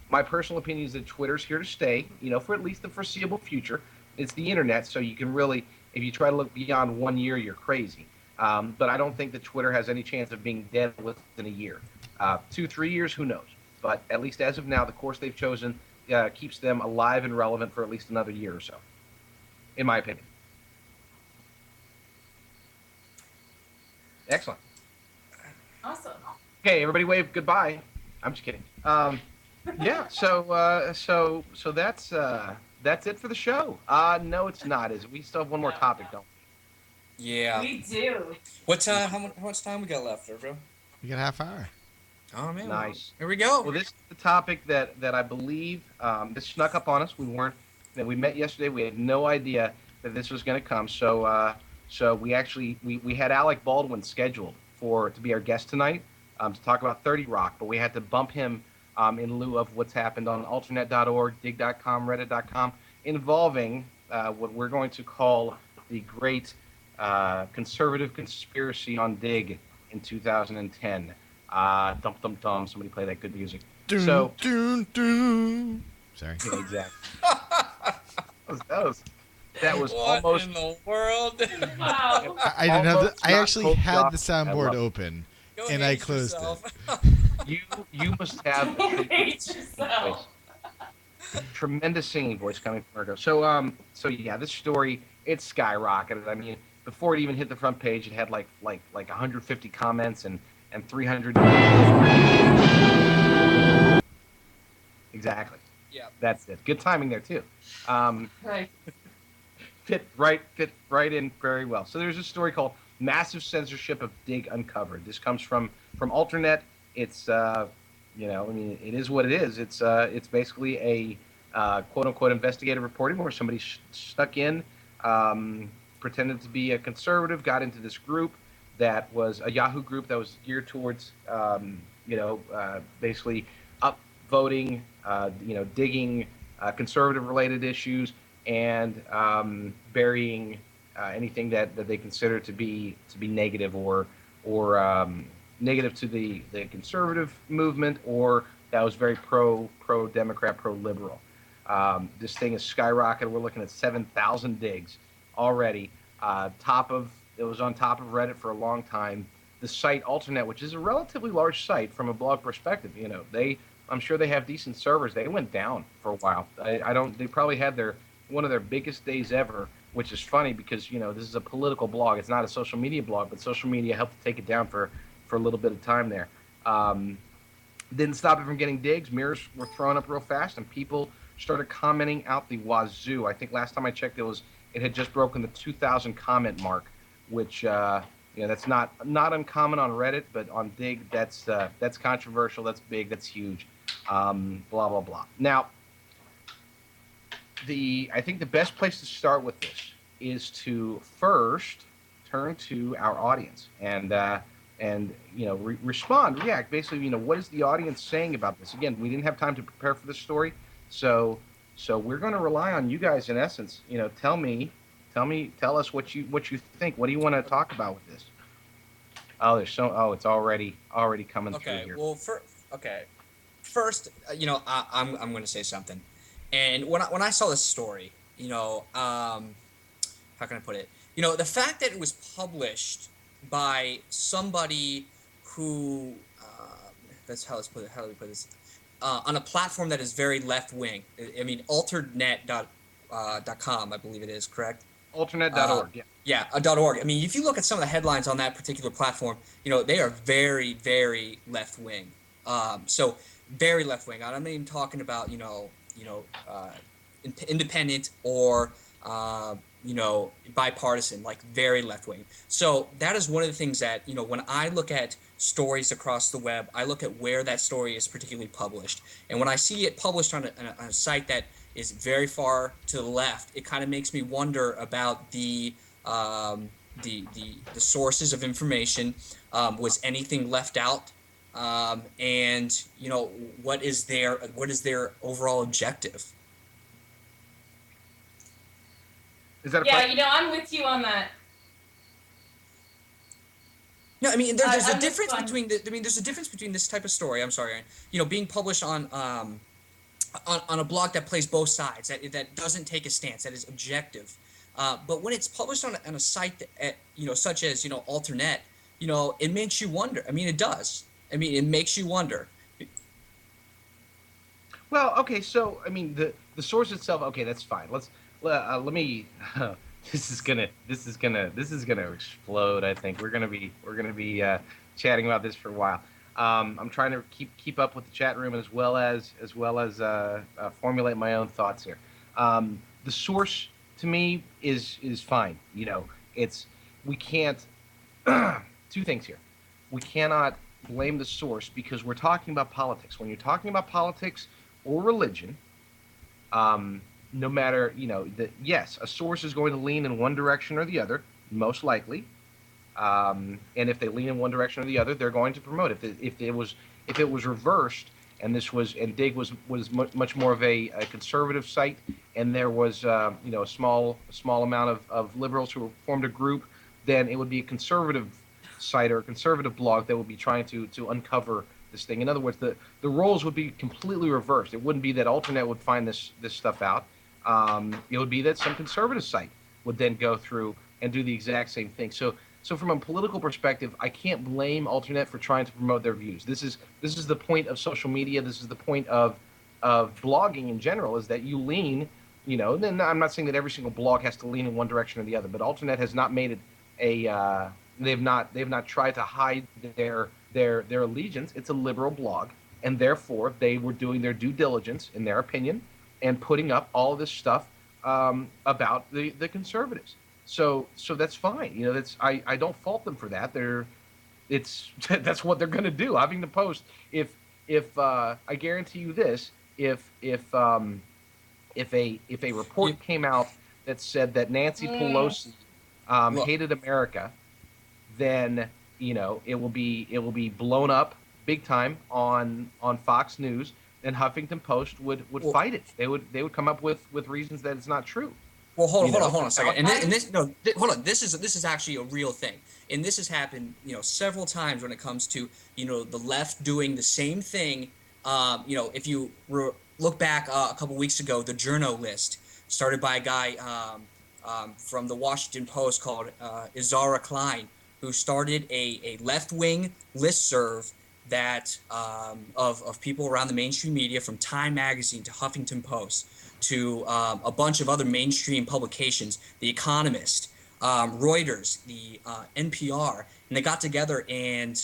my personal opinion is that Twitter's here to stay, for at least the foreseeable future. It's the internet, so you can really, if you try to look beyond 1 year, you're crazy. But I don't think that Twitter has any chance of being dead within a year. 2-3 years, who knows? But at least as of now, the course they've chosen keeps them alive and relevant for at least another year or so, in my opinion. Excellent. Awesome. Okay, everybody wave goodbye. I'm just kidding. Yeah, so that's it for the show. No, it's not. Is it? We still have one more topic, don't we? Yeah. We do. What time? How much time we got left, Joe? We got a half hour. Oh man. Nice. Here we go. Well, this is the topic that I believe this snuck up on us. We met yesterday. We had no idea that this was going to come. So we actually we had Alec Baldwin scheduled to be our guest tonight to talk about 30 Rock, but we had to bump him in lieu of what's happened on alternate.org, digg.com, reddit.com, involving what we're going to call the great conservative conspiracy on Digg in 2010. Dum dum dum. Somebody play that good music. Dun, So dun, dun. Sorry. yeah, exactly. That was What almost in the world? Wow. I didn't have the. almost I not actually told had off. the I soundboard love it. open, Go and I age closed yourself. You must have Don't a hate yourself. tremendous singing voice coming from Virgo. So yeah, this story it's skyrocketed. I mean, before it even hit the front page, it had like 150 comments and 300. Exactly. Yeah. That's it. Good timing there too. Um, Right. fit right in very well. So there's a story called "Massive Censorship of Digg Uncovered." This comes from Alternet. It's I mean, it is what it is. It's basically a quote unquote investigative reporting where somebody stuck in, pretended to be a conservative, got into this group that was a Yahoo group that was geared towards basically upvoting, digging conservative related issues and burying anything that they consider to be negative or negative to the conservative movement or that was very pro Democrat, pro liberal. This thing is skyrocketed. We're looking at 7,000 digs already. It was on top of Reddit for a long time. The site Alternet, which is a relatively large site from a blog perspective, I'm sure they have decent servers. They went down for a while. I don't. They probably had one of their biggest days ever, which is funny because this is a political blog. It's not a social media blog, but social media helped to take it down for a little bit of time there. Didn't stop it from getting digs. Mirrors were thrown up real fast, and people started commenting out the wazoo. I think last time I checked, it had just broken the 2,000 comment mark, which that's not uncommon on Reddit, but on Digg that's controversial. That's big. That's huge. Blah blah blah. Now, I think the best place to start with this is to first turn to our audience and respond, react. Basically, what is the audience saying about this? Again, we didn't have time to prepare for this story, so we're going to rely on you guys. In essence, tell us what you think. What do you want to talk about with this? It's already coming through Okay. here. Well, first, I'm going to say something. And when I saw this story, how can I put it? The fact that it was published by somebody who, that's how let's put it. How do we put this? On a platform that is very left wing. I mean, alternet.com, I believe it is, correct? Alternet.org. Yeah. Yeah, .org. I mean, if you look at some of the headlines on that particular platform, they are very, very left wing. So very left wing. I'm not even talking about independent or bipartisan, like very left wing. So that is one of the things that when I look at stories across the web, I look at where that story is particularly published, and when I see it published on a site that is very far to the left, it kind of makes me wonder about the sources of information. Was anything left out? And what is their overall objective? Is that a Yeah, question? I'm with you on that. No, I mean there's a I'm difference fine. there's a difference between this type of story. I'm sorry, Aaron, being published on a blog that plays both sides, that doesn't take a stance, that is objective. But when it's published on a site that, such as Alternet, it makes you wonder. I mean, it does. I mean, it makes you wonder. Well, okay, so I mean the source itself. Okay, that's fine. Let me. This is gonna explode. I think we're gonna be chatting about this for a while. I'm trying to keep up with the chat room as well as formulate my own thoughts here. The source to me is fine. We can't. Two things here. We cannot blame the source because we're talking about politics. When you're talking about politics or religion, no matter, yes, a source is going to lean in one direction or the other, most likely. And if they lean in one direction or the other, they're going to promote it. If it was reversed and Digg was much more of a conservative site, and there was a small amount of liberals who formed a group then it would be a conservative site or a conservative blog that would be trying to uncover this thing. In other words, the roles would be completely reversed. It wouldn't be that Alternet would find this stuff out. It would be that some conservative site would then go through and do the exact same thing. So from a political perspective, I can't blame Alternet for trying to promote their views. This is the point of social media. This is the point of blogging in general, is that you lean. Then I'm not saying that every single blog has to lean in one direction or the other, but Alternet has not made it a. They've not tried to hide their allegiance. It's a liberal blog, and therefore they were doing their due diligence, in their opinion, and putting up all of this stuff about the conservatives. So that's fine. I don't fault them for that. That's what they're going to do. Huffington Post. If I guarantee you this, if a report came out that said that Nancy Pelosi hated America, then it will be blown up big time on Fox News, and Huffington Post would fight it. They would come up with reasons that it's not true. Well, hold on a second. Hold on. This is actually a real thing, and this has happened, several times when it comes to, the left doing the same thing. If you look back a couple weeks ago, the Journo list started by a guy from the Washington Post called Izara Klein, who started a left-wing listserv that of people around the mainstream media, from Time Magazine to Huffington Post to a bunch of other mainstream publications, The Economist, Reuters, the NPR, and they got together and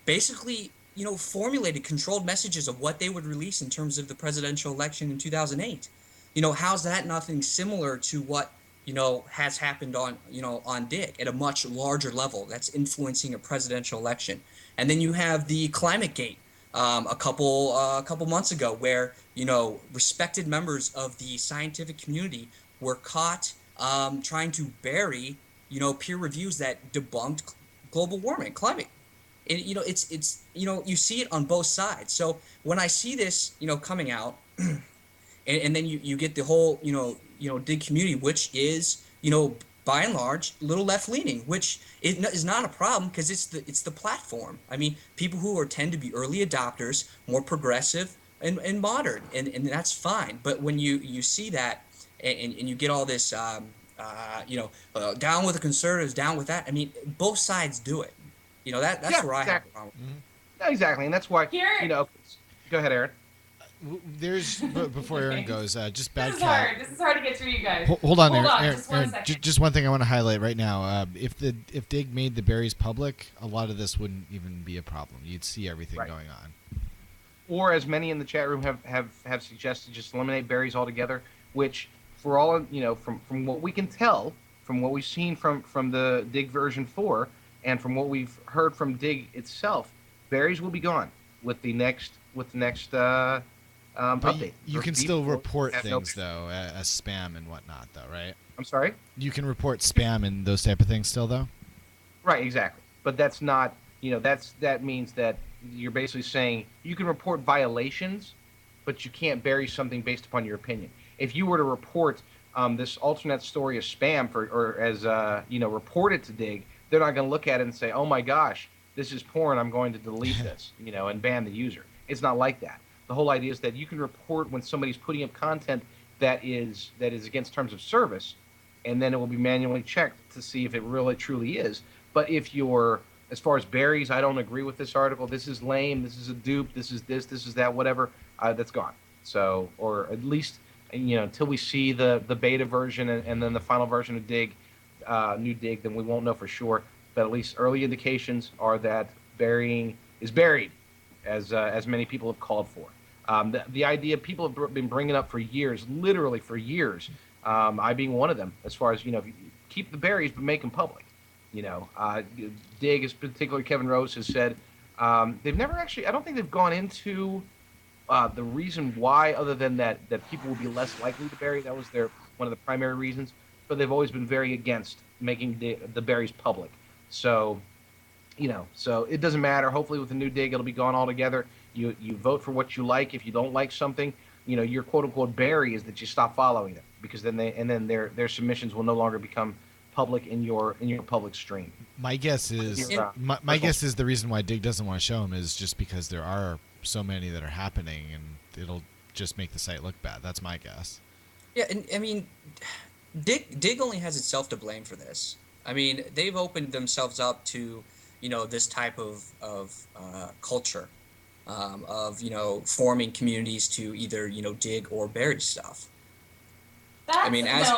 basically, formulated controlled messages of what they would release in terms of the presidential election in 2008. How's that nothing similar to what has happened on Digg at a much larger level that's influencing a presidential election? And then you have the Climate Gate a couple months ago, where respected members of the scientific community were caught trying to bury peer reviews that debunked global warming, climate. And, it's you see it on both sides. So when I see this coming out, and then you get the whole Digg community, which is by and large a little left leaning, which is not a problem, because it's the platform. I mean, people who tend to be early adopters, more progressive and modern, and that's fine. But when you see that and you get all this down with the conservatives, down with that, I mean, both sides do it. That's where I have a problem. Mm-hmm. Yeah, exactly, and that's why Go ahead, Aaron. There's before Aaron goes, just bad This is cat. hard. This is hard to get through, you guys. Hold on, Hold on, Aaron. just one second. Just one thing I want to highlight right now. If Digg made the berries public, a lot of this wouldn't even be a problem. You'd see everything going on. Or, as many in the chat room have suggested, just eliminate berries altogether. Which, for all from what we can tell, from what we've seen from the Digg version 4, and from what we've heard from Digg itself, berries will be gone with the next update. You can still report things though, as spam and whatnot, though, right? I'm sorry? You can report spam and those type of things still, though? Right, exactly. But that's not, that means that you're basically saying you can report violations, but you can't bury something based upon your opinion. If you were to report this alternate story as spam report it to Digg, they're not going to look at it and say, oh my gosh, this is porn, I'm going to delete this, and ban the user. It's not like that. The whole idea is that you can report when somebody's putting up content that is against terms of service, and then it will be manually checked to see if it really truly is. But if as far as berries, I don't agree with this article. This is lame. This is a dupe. This is that, whatever. That's gone. So, or at least until we see the beta version and then the final version of Digg, new Digg, then we won't know for sure. But at least early indications are that burying is buried, as many people have called for. The idea people have been bringing up for years, literally for years, I being one of them, as far as, keep the berries but make them public. Digg, is particularly Kevin Rose, has said they've never actually, I don't think they've gone into the reason why, other than that people will be less likely to bury. That was one of the primary reasons. But they've always been very against making the berries public. So, so it doesn't matter. Hopefully with the new Digg, it'll be gone altogether. You vote for what you like. If you don't like something, your quote unquote berry is that you stop following them, because then their submissions will no longer become public in your public stream. My guess is my guess is the reason why Digg doesn't want to show them is just because there are so many that are happening, and it'll just make the site look bad. That's my guess. Yeah, and I mean, Digg only has itself to blame for this. I mean, they've opened themselves up to, this type of culture, of forming communities to either dig or bury stuff. That's, I mean, that's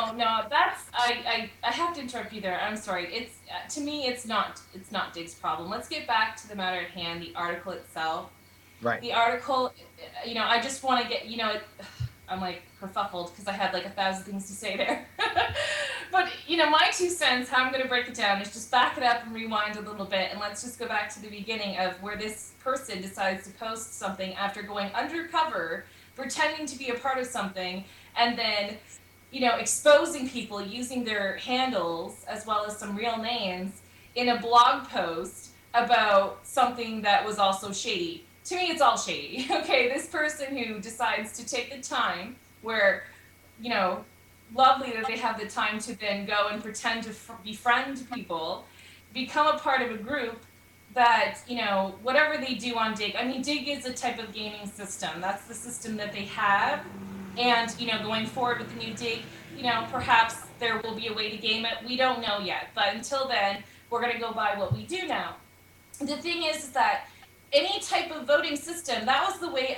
I have to interrupt you there. I'm sorry. It's to me, it's not Digg's problem. Let's get back to the matter at hand, the article itself. Right. The article, I just want to get, I'm like kerfuffled because I had like 1,000 things to say there. But, my 2 cents, how I'm going to break it down is just back it up and rewind a little bit. And let's just go back to the beginning of where this person decides to post something after going undercover, pretending to be a part of something, and then, exposing people using their handles as well as some real names in a blog post about something that was also shady. To me, it's all shady. Okay, this person who decides to take the time where, lovely that they have the time to then go and pretend to befriend people, become a part of a group that, whatever they do on Digg. I mean, Digg is a type of gaming system. That's the system that they have. And, going forward with the new Digg, perhaps there will be a way to game it. We don't know yet. But until then, we're going to go by what we do now. The thing is that any type of voting system, that was the way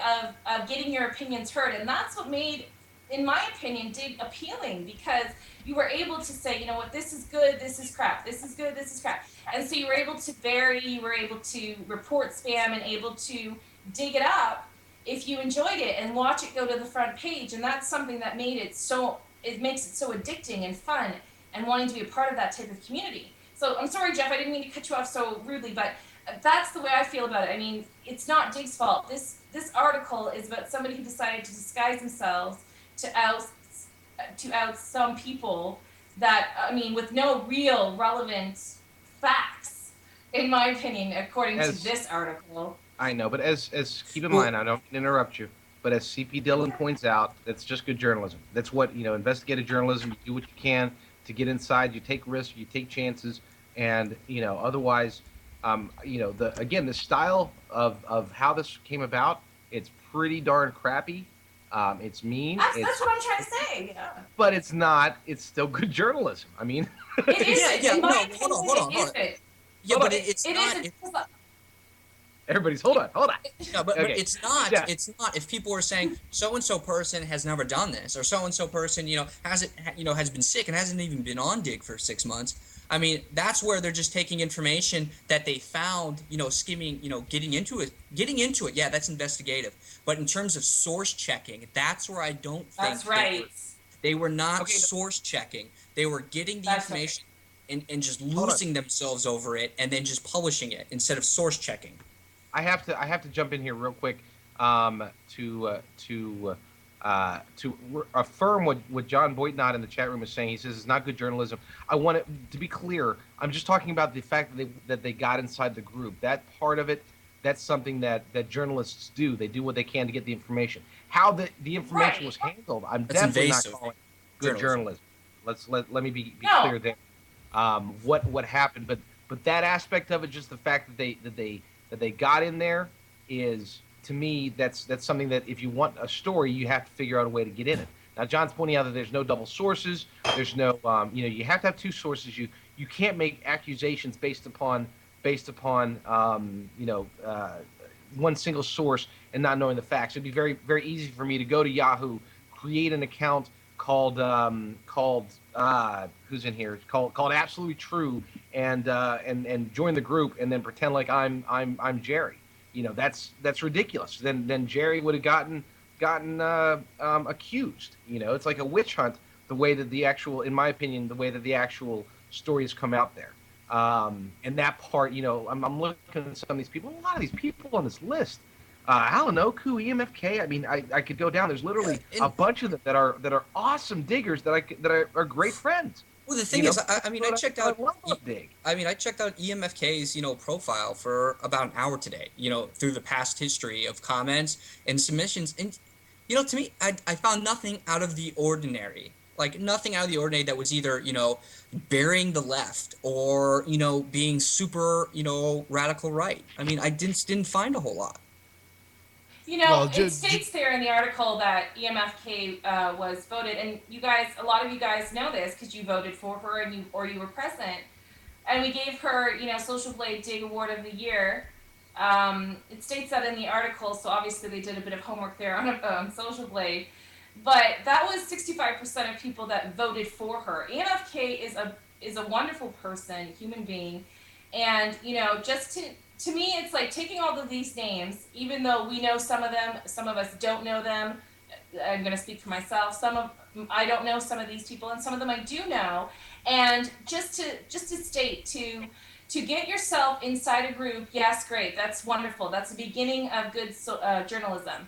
of getting your opinions heard. And that's what made, in my opinion, Digg appealing, because you were able to say, you know what, this is good, this is crap, this is good, this is crap. And so you were able to vary, you were able to report spam and able to dig it up if you enjoyed it and watch it go to the front page. And that's something that made it so, it makes it so addicting and fun and wanting to be a part of that type of community. So I'm sorry, Jeff, I didn't mean to cut you off so rudely, but that's the way I feel about it. I mean, it's not Digg's fault. This article is about somebody who decided to disguise themselves to out some people that, I mean, with no real relevant facts, in my opinion, according to this article. I know, but as keep in mind, I don't interrupt you, but as CP Dillon points out, that's just good journalism. That's what, investigative journalism, you do what you can to get inside, you take risks, you take chances, and, otherwise, the style of how this came about, it's pretty darn crappy. It's mean. That's what I'm trying to say. Yeah. But it's not. It's still good journalism. I mean. It is. Yeah. In my Hold on. Yeah, but it's not. Everybody's hold on. Yeah, but Okay. it's not. Yeah. It's not. If people are saying so and so person has never done this, or so and so person, has been sick and hasn't even been on Digg for 6 months. I mean, that's where they're just taking information that they found, skimming, getting into it. Yeah, that's investigative. But in terms of source checking, that's where I don't think that's right. They were not source checking. They were getting the information and just losing themselves over it and then just publishing it instead of source checking. I have to jump in here real quick to affirm what John Boytnott in the chat room is saying. He says it's not good journalism. I want it to be clear. I'm just talking about the fact that they got inside the group. That part of it, that's something that journalists do. They do what they can to get the information. How the information was handled, I'm definitely not calling good journalism. Let me be clear there. What happened, but that aspect of it, just the fact that they got in there, is, to me, that's something that if you want a story, you have to figure out a way to get in it. Now, John's pointing out that there's no double sources. There's no, you have to have 2 sources. You can't make accusations based upon one single source and not knowing the facts. It'd be very, very easy for me to go to Yahoo, create an account called who's in here? Called Absolutely True, and join the group and then pretend like I'm Jerry. That's ridiculous. Then Jerry would have gotten accused. It's like a witch hunt. The way that in my opinion, the way that the actual stories come out there. And that part, I'm looking at some of these people. A lot of these people on this list. I don't know, Ku, EMFK. I mean, I could go down. There's literally a bunch of them that are awesome diggers that are great friends. Well, the thing is, I checked out. Digg. I checked out EMFK's profile for about an hour today. Through the past history of comments and submissions, and to me, I found nothing out of the ordinary. Like nothing out of the ordinary that was either, burying the left or, being super, radical right. I mean, I didn't find a whole lot. Well, It states there in the article that EMFK was voted, and a lot of you guys know this because you voted for her and you were present, and we gave her, Social Blade Digg Award of the Year. It states that in the article, so obviously they did a bit of homework there on Social Blade. But that was 65% of people that voted for her. EMFK is a wonderful person, human being, and just to me, it's like taking all of these names, even though we know some of them, some of us don't know them. I'm going to speak for myself. I don't know some of these people, and some of them I do know. And just to state to get yourself inside a group, yes, great, that's wonderful. That's the beginning of good journalism.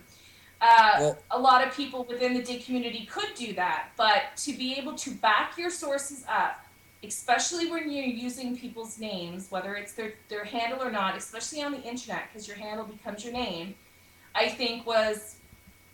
A lot of people within the Digg community could do that, but to be able to back your sources up, especially when you're using people's names, whether it's their handle or not, especially on the internet, because your handle becomes your name, I think was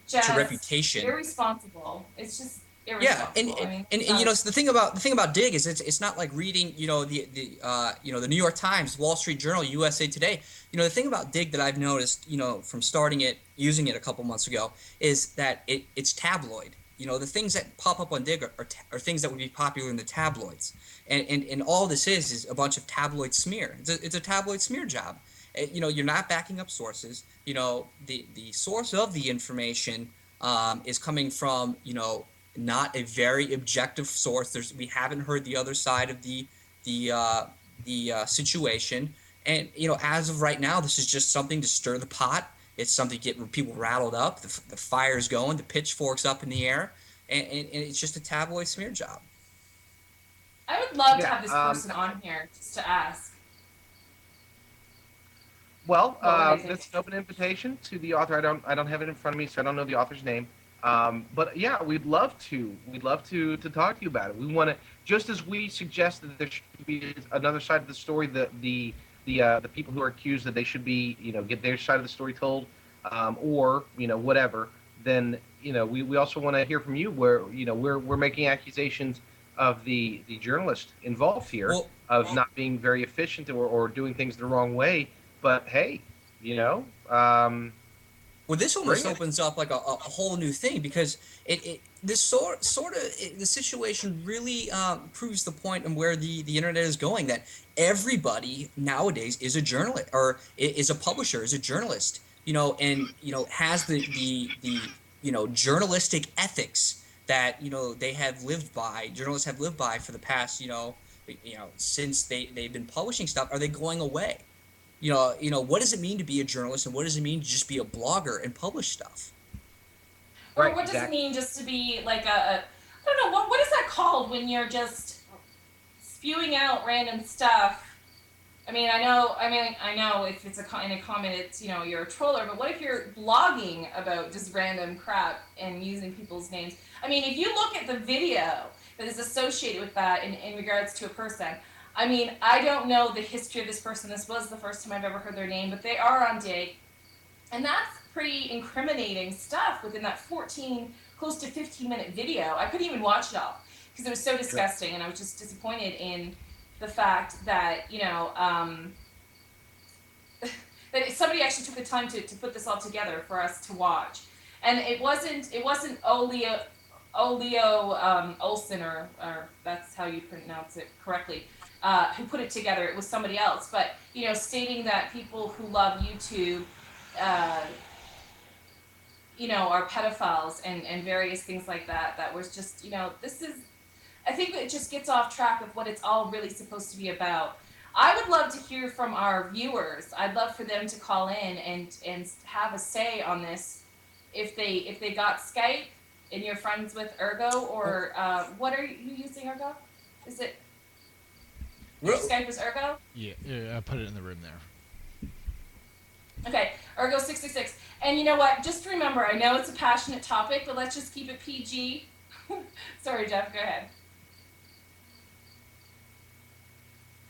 just It's a reputation. irresponsible. It's just Yeah, irresponsible. and the thing about Digg is it's not like reading the New York Times, Wall Street Journal, USA Today. The thing about Digg that I've noticed from starting it, using it a couple months ago, is that it's tabloid. The things that pop up on Digg are things that would be popular in the tabloids, and all this is a bunch of tabloid smear. It's a tabloid smear job. You're not backing up sources. The source of the information is coming from not a very objective source. We haven't heard the other side of the situation, and as of right now, this is just something to stir the pot. It's something to get people rattled up. The fire's going, the pitchforks up in the air, and it's just a tabloid smear job. I would love to have this person on here just to ask. Well, that's an open invitation to the author. I don't have it in front of me, so I don't know the author's name. But yeah, we'd love to. We'd love to talk to you about it. We want to, just as we suggest that there should be another side of the story, the people who are accused, that they should be, get their side of the story told, or whatever. Then we also want to hear from you, where we're making accusations of the journalist involved here of not being very efficient or doing things the wrong way. But hey, well, this almost opens up like a whole new thing, because this sort of the situation really proves the point of where the internet is going. That everybody nowadays is a journalist, or is a publisher, is a journalist, and has the journalistic ethics that they have lived by. Journalists have lived by for the past since they've been publishing stuff. Are they going away? What does it mean to be a journalist, and what does it mean to just be a blogger and publish stuff? Or what does it mean just to be like I don't know, what is that called when you're just spewing out random stuff? I know if it's in a comment, it's you're a troller, but what if you're blogging about just random crap and using people's names? I mean, if you look at the video that is associated with that in regards to a person, I mean, I don't know the history of this person. This was the first time I've ever heard their name, but they are on Digg. And that's pretty incriminating stuff within that close to 15-minute video. I couldn't even watch it all because it was so disgusting, and I was just disappointed in the fact that, that somebody actually took the time to put this all together for us to watch. And it wasn't Oleo Olsen, or that's how you pronounce it correctly, who put it together. It was somebody else, but stating that people who love YouTube, are pedophiles and various things like that. That was just, this is, I think it just gets off track of what it's all really supposed to be about. I would love to hear from our viewers. I'd love for them to call in and have a say on this. If they got Skype and you're friends with Ergo, or what are you using, Ergo? Is it your Skype is Ergo? Yeah, I put it in the room there. Okay, Ergo 666. And you know what? Just remember, I know it's a passionate topic, but let's just keep it PG. Sorry, Jeff. Go ahead.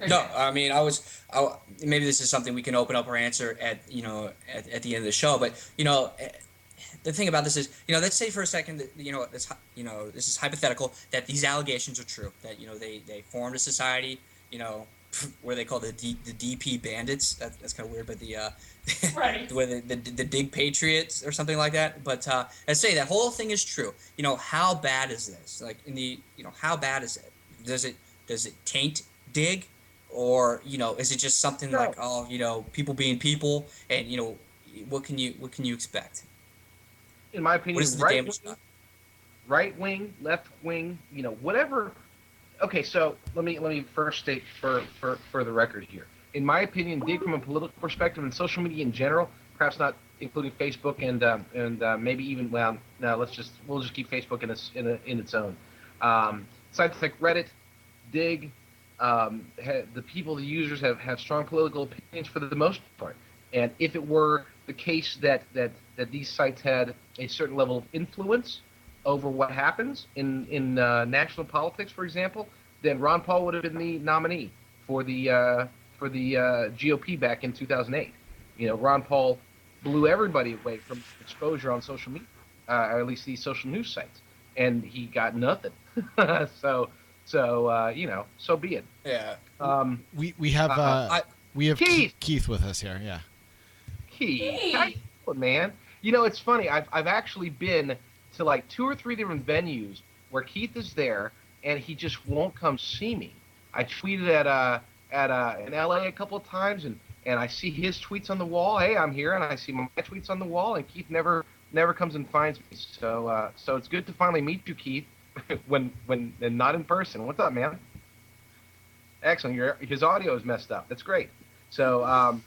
No, I mean, maybe this is something we can open up or answer at the end of the show, but the thing about this is, let's say for a second that, this is hypothetical, that these allegations are true, that, they formed a society, where they call the DP bandits. That's kind of weird, but Right. the Digg Patriots or something like that. But let's say that whole thing is true. How bad is this? Like how bad is it? Does it taint Digg, or is it just something like, people being people, and what can you expect? In my opinion, What is the damage done? right wing, left wing, whatever. Okay, so let me first state for the record here. In my opinion, Digg, from a political perspective and social media in general, perhaps not including Facebook and maybe even, well, no, we'll just keep Facebook in its own. Sites like Reddit, Digg, the users have strong political opinions for the most part. And if it were the case that these sites had a certain level of influence over what happens in national politics, for example, then Ron Paul would have been the nominee for the GOP back in 2008. Ron Paul blew everybody away from exposure on social media, or at least these social news sites, and he got nothing. so be it. Yeah. We have Keith with us here. Yeah. Keith, how you doing, man? It's funny. I've actually been to like 2 or 3 different venues where Keith is there, and he just won't come see me. I tweeted in LA a couple of times, and I see his tweets on the wall. Hey, I'm here, and I see my tweets on the wall, and Keith never comes and finds me. So it's good to finally meet you, Keith, when and not in person. What's up, man? Excellent. His audio is messed up. That's great. So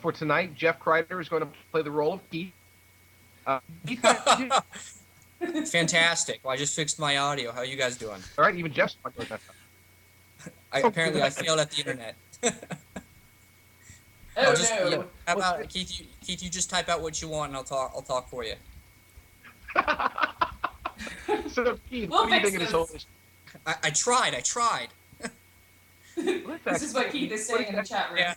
for tonight, Jeff Kreider is going to play the role of Keith. Fantastic. Well, I just fixed my audio. How are you guys doing? All right, even Jeff's audio is messed up. Apparently, I failed at the internet. Oh, how about Keith? You just type out what you want, and I'll talk for you. So Keith, what do you think of this whole? I tried. This is what Keith is saying in the chat room. Yeah.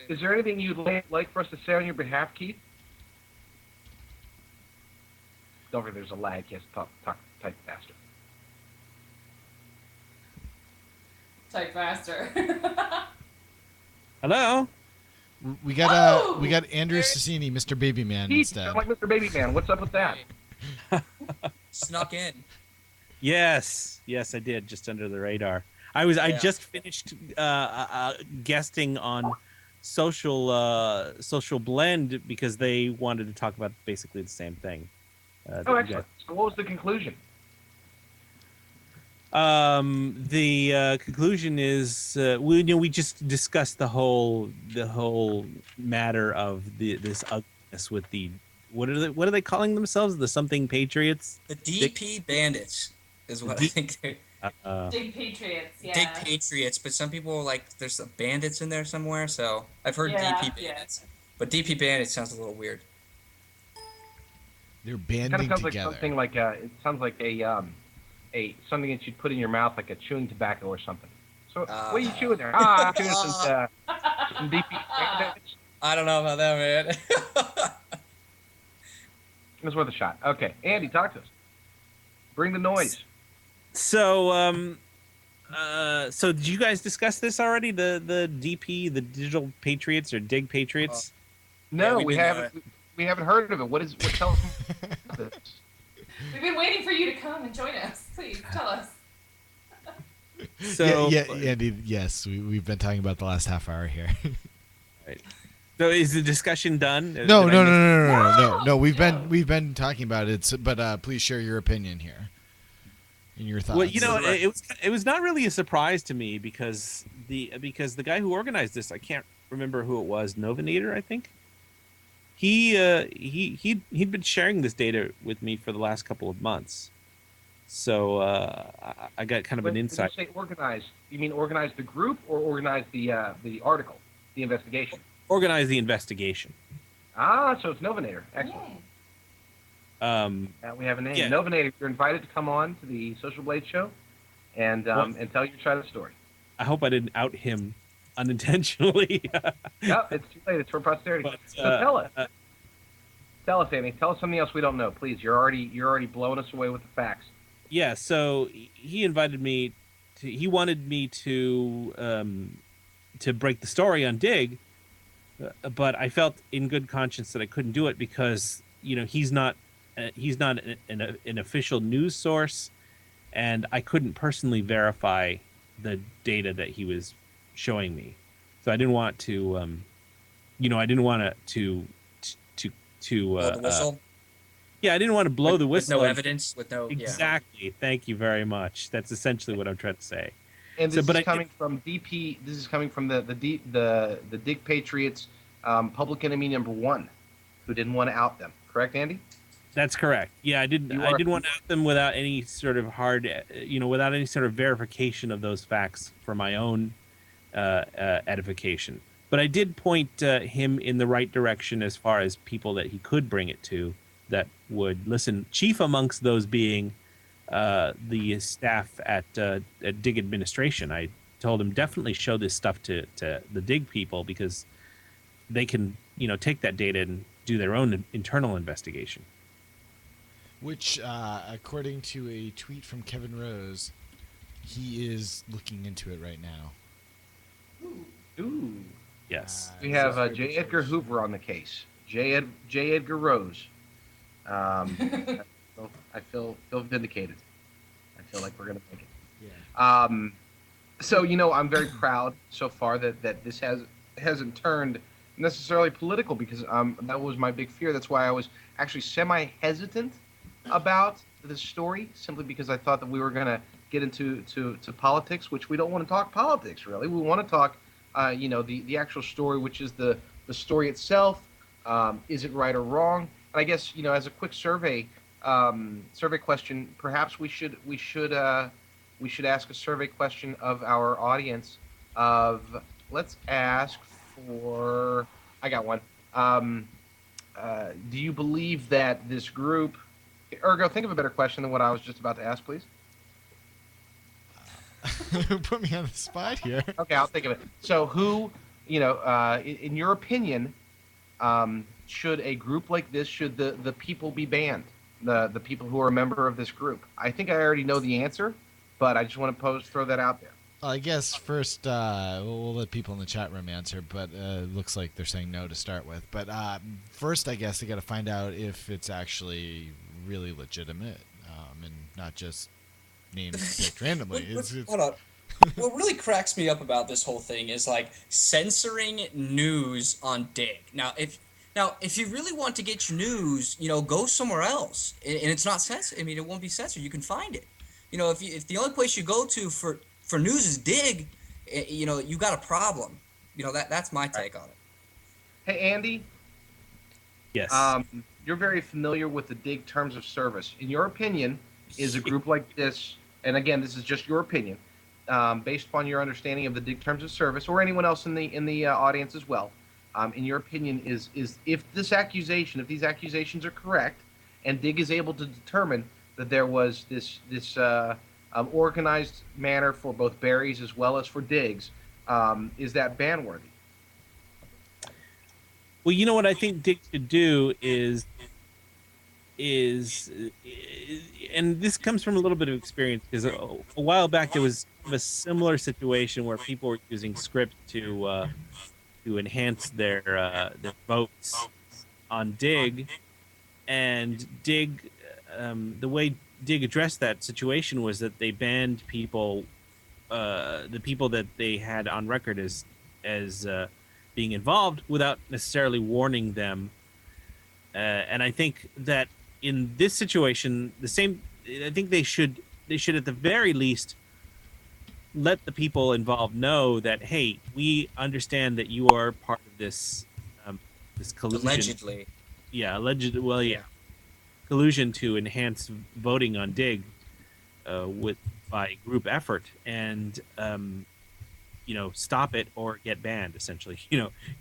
Is there anything you'd like for us to say on your behalf, Keith? Don't forget, there's a lag. Yes, type faster. Type faster. Hello. We got Andrew Sassini, Mr. Babyman Keith, instead. you sound like Mr. Babyman. What's up with that? Snuck in. Yes, I did, just under the radar. I just finished guesting on Social Blend because they wanted to talk about basically the same thing. Excellent. So what was the conclusion? The conclusion is we just discussed the whole matter of this ugliness with the what are they calling themselves, the something patriots, the DP bandits is what I think they're. Digg Patriots, yeah. Digg Patriots, but some people are like, there's some bandits in there somewhere, so I've heard DP bandits. But DP bandits sounds a little weird. They're banding kind of sounds together. Like something like it sounds like a something that you'd put in your mouth, like a chewing tobacco or something. So what are you chewing there? I'm chewing some DP bandits. I don't know about that, man. It's worth a shot. Okay, Andy, talk to us. Bring the noise. So, so did you guys discuss this already? The DP, the Digital Patriots or Digg Patriots? No, we haven't. We haven't heard of it. Tell us this? We've been waiting for you to come and join us. Please tell us. So yeah, Andy. Yes, we've been talking about the last half hour here. Right. So is the discussion done? No. We've been talking about it, but please share your opinion here. And your thoughts. Well, it was not really a surprise to me because the guy who organized this, I can't remember who it was, Novinator, I think. He'd been sharing this data with me for the last couple of months, so I got kind of an insight. When you say organized, you mean organize the group or organize the article, the investigation? Organize the investigation. Ah, so it's Novinator. Excellent. We have a name. Yeah. Novinator, you're invited to come on to the Social Blade show and tell your side of the story. I hope I didn't out him unintentionally. Yep, it's too late. It's for posterity. But, so tell us. Tell us, Andy. Tell us something else we don't know, please. You're already blowing us away with the facts. Yeah, so he invited me to. He wanted me to break the story on Dig, but I felt in good conscience that I couldn't do it because he's not an official news source, and I couldn't personally verify the data that he was showing me. So I didn't want to, I didn't want to Blow the whistle yeah, I didn't want to blow the with whistle. no evidence, with no yeah. Exactly. Thank you very much. That's essentially what I'm trying to say. And So, this but is I coming from DP. This is coming from the Dig Patriots, public enemy number one, who didn't want to out them. Correct, Andy? That's correct. Yeah, I didn't. I didn't want to out them without any sort of without any sort of verification of those facts for my own edification. But I did point him in the right direction as far as people that he could bring it to that would listen. Chief amongst those being the staff at Dig administration. I told him definitely show this stuff to the Dig people because they can take that data and do their own internal investigation. Which, according to a tweet from Kevin Rose, he is looking into it right now. Ooh. Yes. We have J. Edgar Hoover on the case. J. Edgar Rose. I feel vindicated. I feel like we're gonna make it. Yeah. So I'm very proud so far that this hasn't turned necessarily political because that was my big fear. That's why I was actually semi-hesitant about this story, simply because I thought that we were gonna get into politics, which we don't want to talk politics really. We want to talk the actual story, which is the story itself. Is it right or wrong? And I guess as a quick survey question, perhaps we should ask a survey question of our audience. Let's ask for. I got one. Do you believe that this group? Ergo, think of a better question than what I was just about to ask, please. Put me on the spot here. Okay, I'll think of it. So, who, in your opinion, should a group like this, should the people be banned? The people who are a member of this group? I think I already know the answer, but I just want to throw that out there. Well, I guess first we'll let people in the chat room answer, but it looks like they're saying no to start with. But first, I guess they got to find out if it's actually really legitimate and not just names picked randomly. Hold on. What really cracks me up about this whole thing is like censoring news on Dig. Now, if you really want to get your news, go somewhere else, and it's not censored. I mean, it won't be censored. You can find it. If the only place you go to for news is Dig, you got a problem. That's my take on it. Hey, Andy. Yes. You're very familiar with the Dig terms of service. In your opinion, is a group like this, and again, this is just your opinion, based upon your understanding of the Dig terms of service, or anyone else in the audience as well, in your opinion, is if these accusations are correct, and Dig is able to determine that there was this organized manner for both berries as well as for Digs, is that ban-worthy? Well, you know what I think Dig should do is, and this comes from a little bit of experience, because a while back there was a similar situation where people were using script to enhance their votes on Dig, and Dig, the way Dig addressed that situation was that they banned people, the people that they had on record as being involved without necessarily warning them. And I think that in this situation, I think they should at the very least let the people involved know that, hey, we understand that you are part of this collusion. Allegedly. Yeah, allegedly. Well, yeah, collusion to enhance voting on Dig by group effort, and stop it or get banned. Essentially,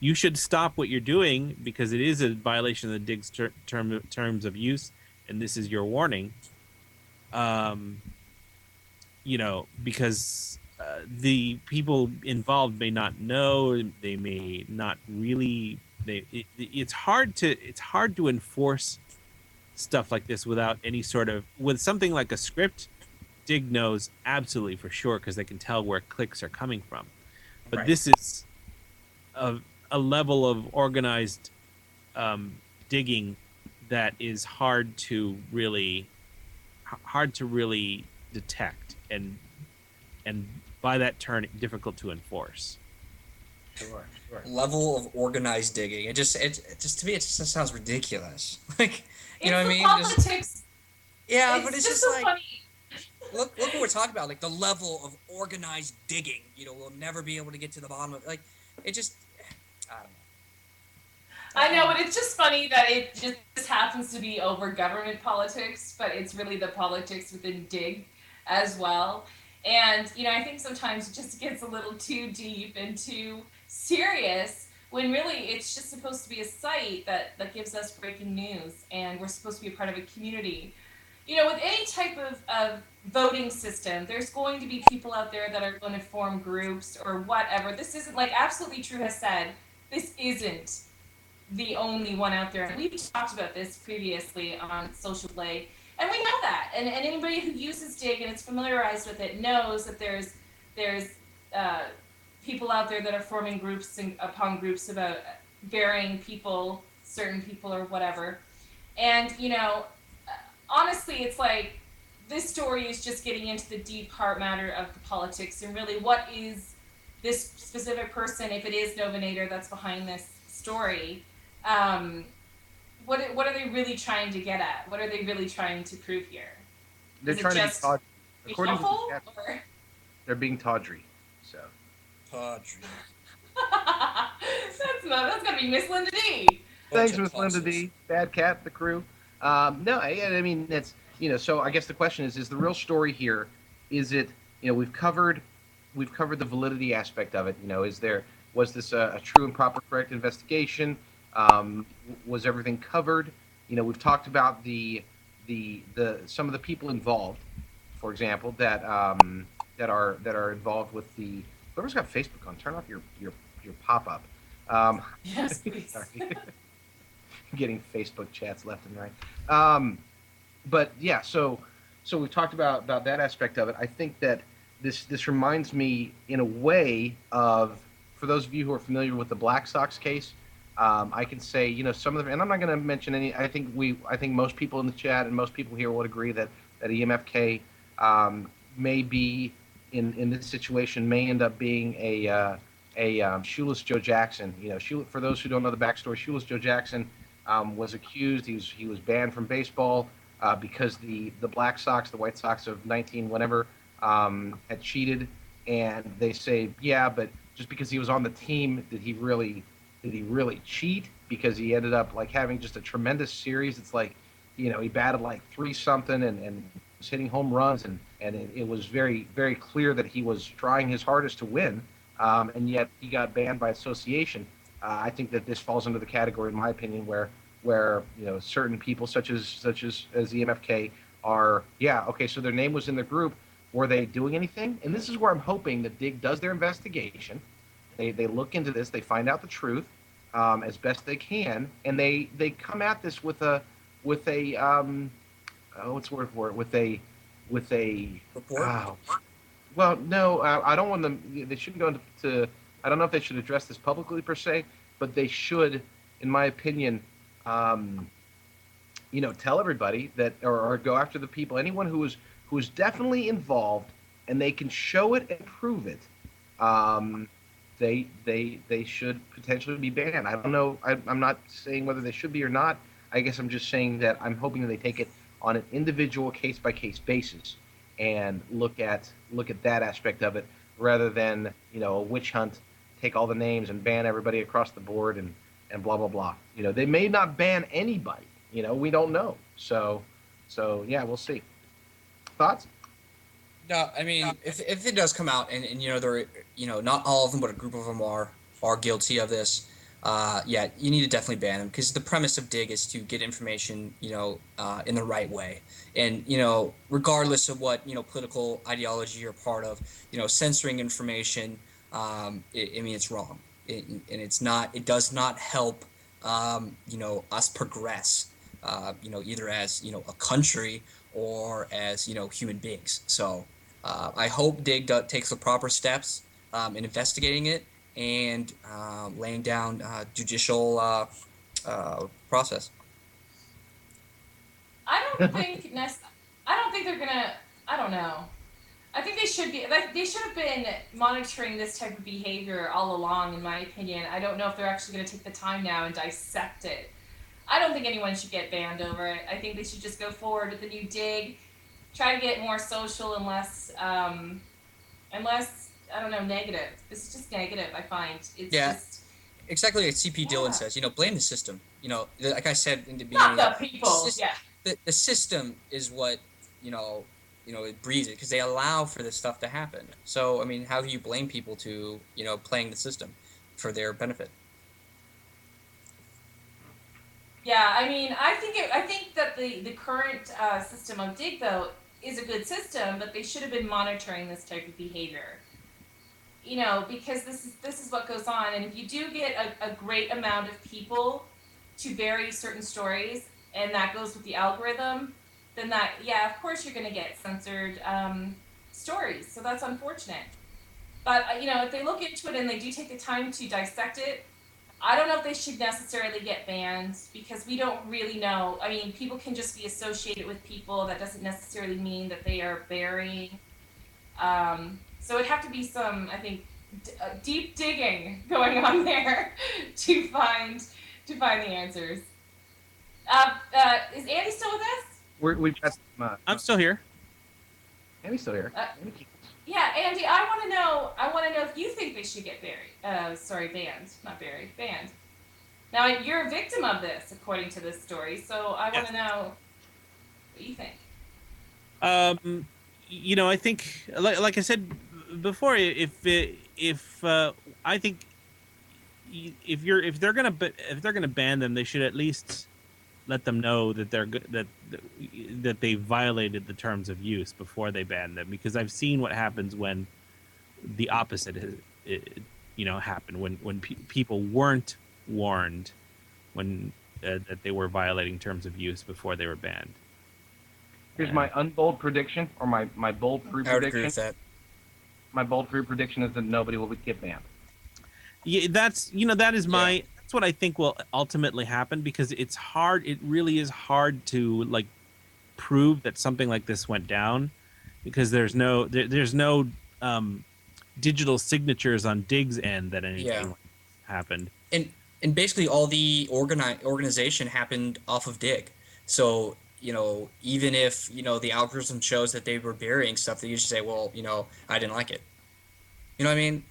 you should stop what you're doing because it is a violation of the Dig's terms of use, and this is your warning. Because the people involved may not know, they may not really it's hard to enforce stuff like this without any sort of, with something like a script. Digg knows absolutely for sure because they can tell where clicks are coming from. But Right. this is a level of organized digging that is hard to really detect, and by that turn difficult to enforce. Sure. Level of organized digging. It just to me it just sounds ridiculous. Like, you know It's what I the mean? Just politics. yeah, but It's it's just just so like funny. look what we're talking about. Like the level of organized digging. We'll never be able to get to the bottom of. Like, it just I don't know. I know, but it's just funny that it just happens to be over government politics, but it's really the politics within Digg as well. And, I think sometimes it just gets a little too deep and too serious when really it's just supposed to be a site that gives us breaking news, and we're supposed to be a part of a community. With any type of voting system, there's going to be people out there that are going to form groups or whatever. This isn't, like Absolutely True has said, this isn't the only one out there. And we've talked about this previously on Social Blade, and we know that. And anybody who uses Digg and is familiarized with it knows that there's people out there that are forming groups upon groups about varying people, certain people, or whatever. And honestly, it's like this story is just getting into the deep heart matter of the politics, and really, what is this specific person, if it is Novinator that's behind this story? What are they really trying to get at? What are they really trying to prove here? They're Is it trying to be just tawdry. According to the shuffle, chat, or they're being tawdry. So Tawdry. that's gotta be Miss Linda D. thanks, Bunch of Miss Linda tosses. D, Bad Cat, the crew. No, I mean that's So I guess the question is the real story here? Is it we've covered the validity aspect of it. Was this a true and proper, correct investigation? Was everything covered? We've talked about the some of the people involved, for example, that are involved with the. Whoever's got Facebook on, turn off your pop up. Yes, please. Sorry. Getting Facebook chats left and right. But yeah, so we've talked about that aspect of it. I think that this reminds me in a way of, for those of you who are familiar with the Black Sox case, I can say some of them, and I'm not going to mention any. I think most people in the chat and most people here would agree that EMFK may be in this situation, may end up being a Shoeless Joe Jackson. For those who don't know the backstory, Shoeless Joe Jackson was accused. He was banned from baseball because the Black Sox, the White Sox of 19 whenever, had cheated, and they say, yeah, but just because he was on the team, did he really cheat? Because he ended up having just a tremendous series. It's like, he batted like 3-something and was hitting home runs, and it was very, very clear that he was trying his hardest to win, and yet he got banned by association. I think that this falls under the category, in my opinion, where certain people such as EMFK are, okay, so their name was in the group. Were they doing anything? And this is where I'm hoping that Digg does their investigation. They look into this, they find out the truth as best they can, and they come at this with a what's the word for it? With a report. Well, no, I don't want them. They shouldn't go into. I don't know if they should address this publicly per se, but they should, in my opinion, tell everybody that, or go after the people, anyone who is definitely involved, and they can show it and prove it. They should potentially be banned. I don't know. I'm not saying whether they should be or not. I guess I'm just saying that I'm hoping that they take it on an individual case-by-case basis and look at that aspect of it, rather than a witch hunt, take all the names and ban everybody across the board and blah blah blah. They may not ban anybody. We don't know. So yeah, we'll see. Thoughts? No, I mean, if it does come out and they're not all of them, but a group of them are guilty of this, yeah, you need to definitely ban them, because the premise of Digg is to get information in the right way, and regardless of what political ideology you're part of, censoring information, I mean, it's wrong, and it does not help us progress, either as, a country or as, human beings. So I hope Digg takes the proper steps in investigating it and laying down judicial process. I don't think I don't think they're gonna. I don't know. I think they should be. Like, they should have been monitoring this type of behavior all along, in my opinion. I don't know if they're actually going to take the time now and dissect it. I don't think anyone should get banned over it. I think they should just go forward with the new Digg, try to get more social and less, I don't know, negative. This is just negative. I find it's Yeah, just exactly like CP Dillon yeah, says. Blame the system. Like I said in the not beginning, the people. Yeah, the system is what it breeds it because they allow for this stuff to happen. So I mean, how do you blame people to playing the system for their benefit? yeah. I mean, I think that the current system of Digg though is a good system, but they should have been monitoring this type of behavior. Because this is what goes on, and if you do get a great amount of people to bury certain stories, and that goes with the algorithm, then that, yeah, of course you're going to get censored stories. So that's unfortunate. But if they look into it and they do take the time to dissect it, I don't know if they should necessarily get banned, because we don't really know. I mean, people can just be associated with people. That doesn't necessarily mean that they are burying. So it'd have to be some, I think, deep digging going on there to find the answers. Is Andy still with us? We've got I'm still here. Andy's still here. Yeah, Andy, I want to know if you think they should get banned, not buried, banned. Now, you're a victim of this, according to this story, so I want to know what you think. I think, like I said before, I think if they're gonna ban them, they should at least let them know that that they violated the terms of use before they ban them, because I've seen what happens when the opposite happened, when people weren't warned when that they were violating terms of use before they were banned. Here's my unbold prediction, or my bold free I would agree prediction. with that. My bold free prediction is that nobody will get banned. Yeah, that's what I think will ultimately happen, because it's hard. It really is hard to prove that something like this went down, because there's no digital signatures on Digg's end that anything happened. And basically all the organization happened off of Digg. So even if the algorithm shows that they were burying stuff, they usually say, well, I didn't like it. You know what I mean?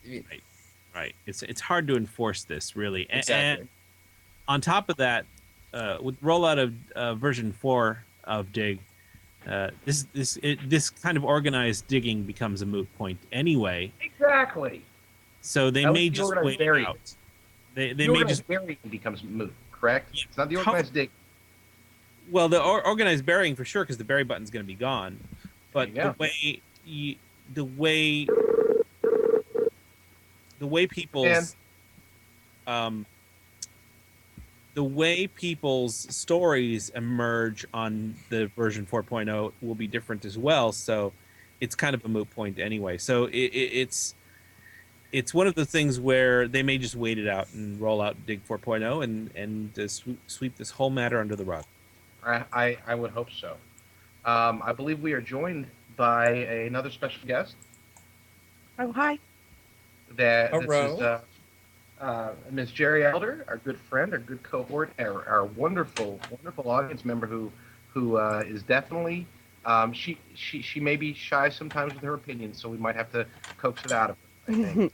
Right. It's hard to enforce this, really. Exactly. And on top of that, with rollout of version 4 of Digg, this kind of organized digging becomes a moot point anyway. Exactly. So they may just wait it out. They may just burying becomes moot, correct? Yeah. It's not the organized dig. Well, the organized burying for sure, because the bury button's going to be gone. But the way people's stories emerge on the version 4.0 will be different as well. So it's kind of a moot point anyway. So it's one of the things where they may just wait it out and roll out Digg 4.0 and sweep this whole matter under the rug. I would hope so. I believe we are joined by another special guest. Oh, hi. This is Ms. Jerry Elder, our good friend, our good cohort, our wonderful audience member who is definitely she may be shy sometimes with her opinions, so we might have to coax it out of her, I think.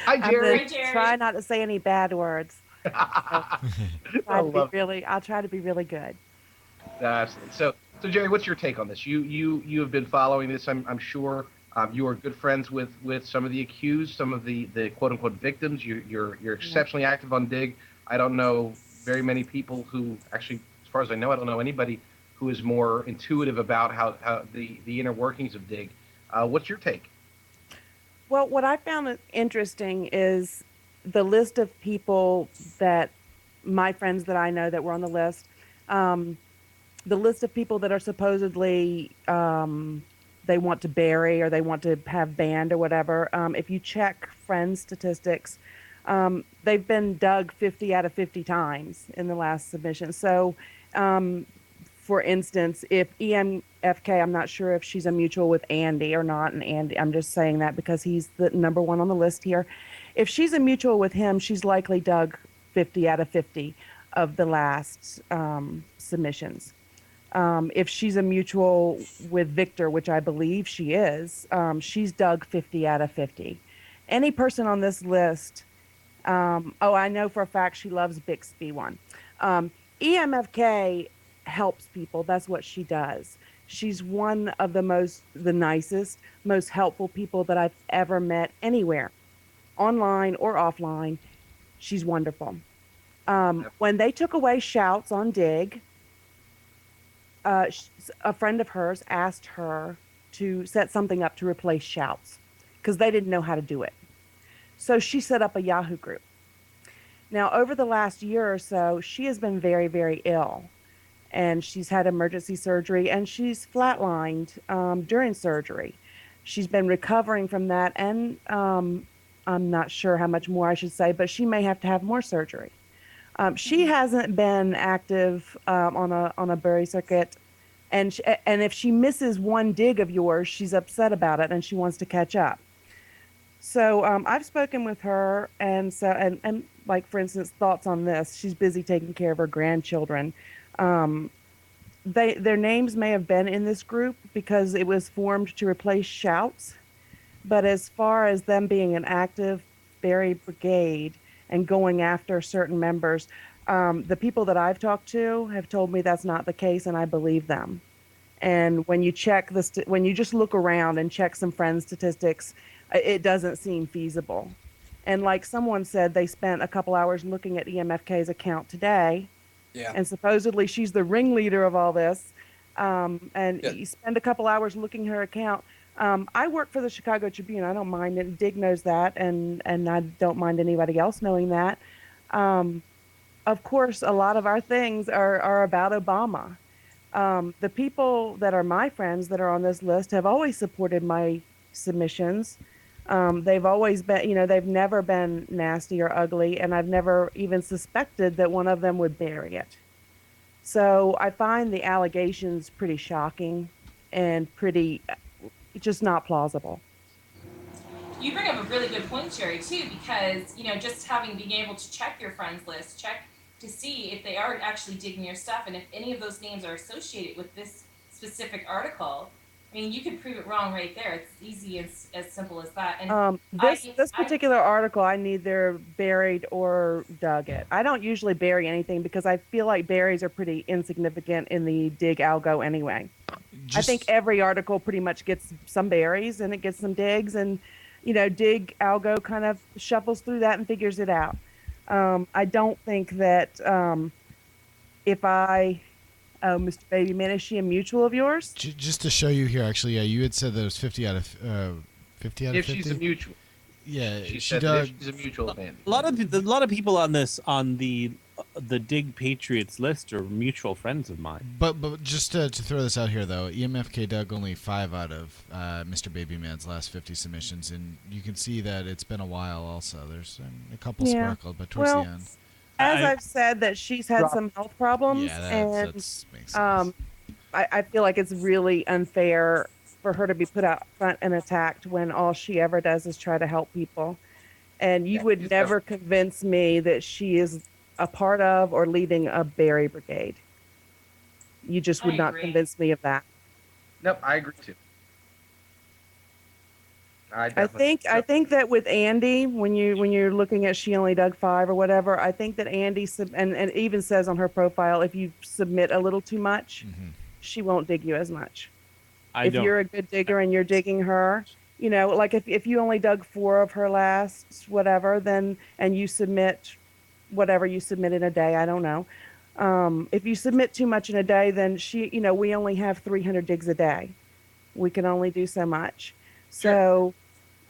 Hi, Jerry. Try not to say any bad words. I'll try to be really good. Absolutely. So Jerry, what's your take on this? You have been following this, I'm sure. You are good friends with some of the accused, some of the quote unquote victims. You're exceptionally active on Digg. I don't know very many people who actually, as far as I know, I don't know anybody who is more intuitive about how the inner workings of Digg. What's your take? Well, what I found interesting is the list of people that my friends that I know that were on the list. Um, the list of people that are supposedly they want to bury or they want to have banned or whatever. If you check friends statistics, they've been dug 50 out of 50 times in the last submission. So, for instance, if EMFK, I'm not sure if she's a mutual with Andy or not, and Andy, I'm just saying that because he's the number one on the list here. If she's a mutual with him, she's likely dug 50 out of 50 of the last submissions. If she's a mutual with Victor, which I believe she is, she's dug 50 out of 50. Any person on this list, oh, I know for a fact she loves Bixby one. EMFK helps people. That's what she does. She's one of the nicest, most helpful people that I've ever met anywhere, online or offline. She's wonderful. When they took away shouts on Digg, a friend of hers asked her to set something up to replace shouts because they didn't know how to do it. So she set up a Yahoo group. Now, over the last year or so, she has been very, very ill, and she's had emergency surgery, and she's flatlined during surgery. She's been recovering from that, and I'm not sure how much more I should say, but she may have to have more surgery. She hasn't been active on a bury circuit, and if she misses one dig of yours, she's upset about it and she wants to catch up. So I've spoken with her, and so and like for instance, thoughts on this. She's busy taking care of her grandchildren. Their names may have been in this group because it was formed to replace shouts, but as far as them being an active bury brigade and going after certain members, the people that I've talked to have told me that's not the case, and I believe them. And when you check when you just look around and check some friends statistics, it doesn't seem feasible. And like someone said, they spent a couple hours looking at EMFK's account today, and supposedly she's the ringleader of all this. You spend a couple hours looking at her account. I work for the Chicago Tribune. I don't mind it. Digg knows that, and I don't mind anybody else knowing that. Of course, a lot of our things are about Obama. The people that are my friends that are on this list have always supported my submissions. They've always been, they've never been nasty or ugly, and I've never even suspected that one of them would bury it. So I find the allegations pretty shocking and pretty just not plausible. You bring up a really good point, Sherry, too, because, just being able to check your friends list, check to see if they are actually digging your stuff, and if any of those names are associated with this specific article. I mean, you can prove it wrong right there. It's easy and as simple as that. And this particular article, I neither buried or dug it. I don't usually bury anything because I feel like buries are pretty insignificant in the Digg algo anyway. I think every article pretty much gets some berries and it gets some digs, and Digg algo kind of shuffles through that and figures it out. I don't think that if Mr. Baby Man, is she a mutual of yours? Just to show you here, actually, you had said that it was 50 out of 50 out of 50. If she's a mutual. Yeah, she said that if she's a mutual fan. A lot of people on the Digg Patriots list are mutual friends of mine. But just to throw this out here, though, EMFK dug only 5 out of Mr. Baby Man's last 50 submissions, and you can see that it's been a while also. There's a couple sparkled, but towards the end. As I've said, that she's had some health problems, that makes sense. I feel like it's really unfair for her to be put out front and attacked when all she ever does is try to help people. And you would never convince me that she is a part of or leading a bury brigade. You just would not convince me of that. Nope, I agree too. I think that with Andy, when you're looking at she only dug 5 or whatever, I think that Andy and it even says on her profile, if you submit a little too much, she won't dig you as much. If you're a good digger and you're digging her, like if you only dug 4 of her last whatever, then and you submit whatever you submit in a day, I don't know. If you submit too much in a day, then we only have 300 digs a day. We can only do so much. So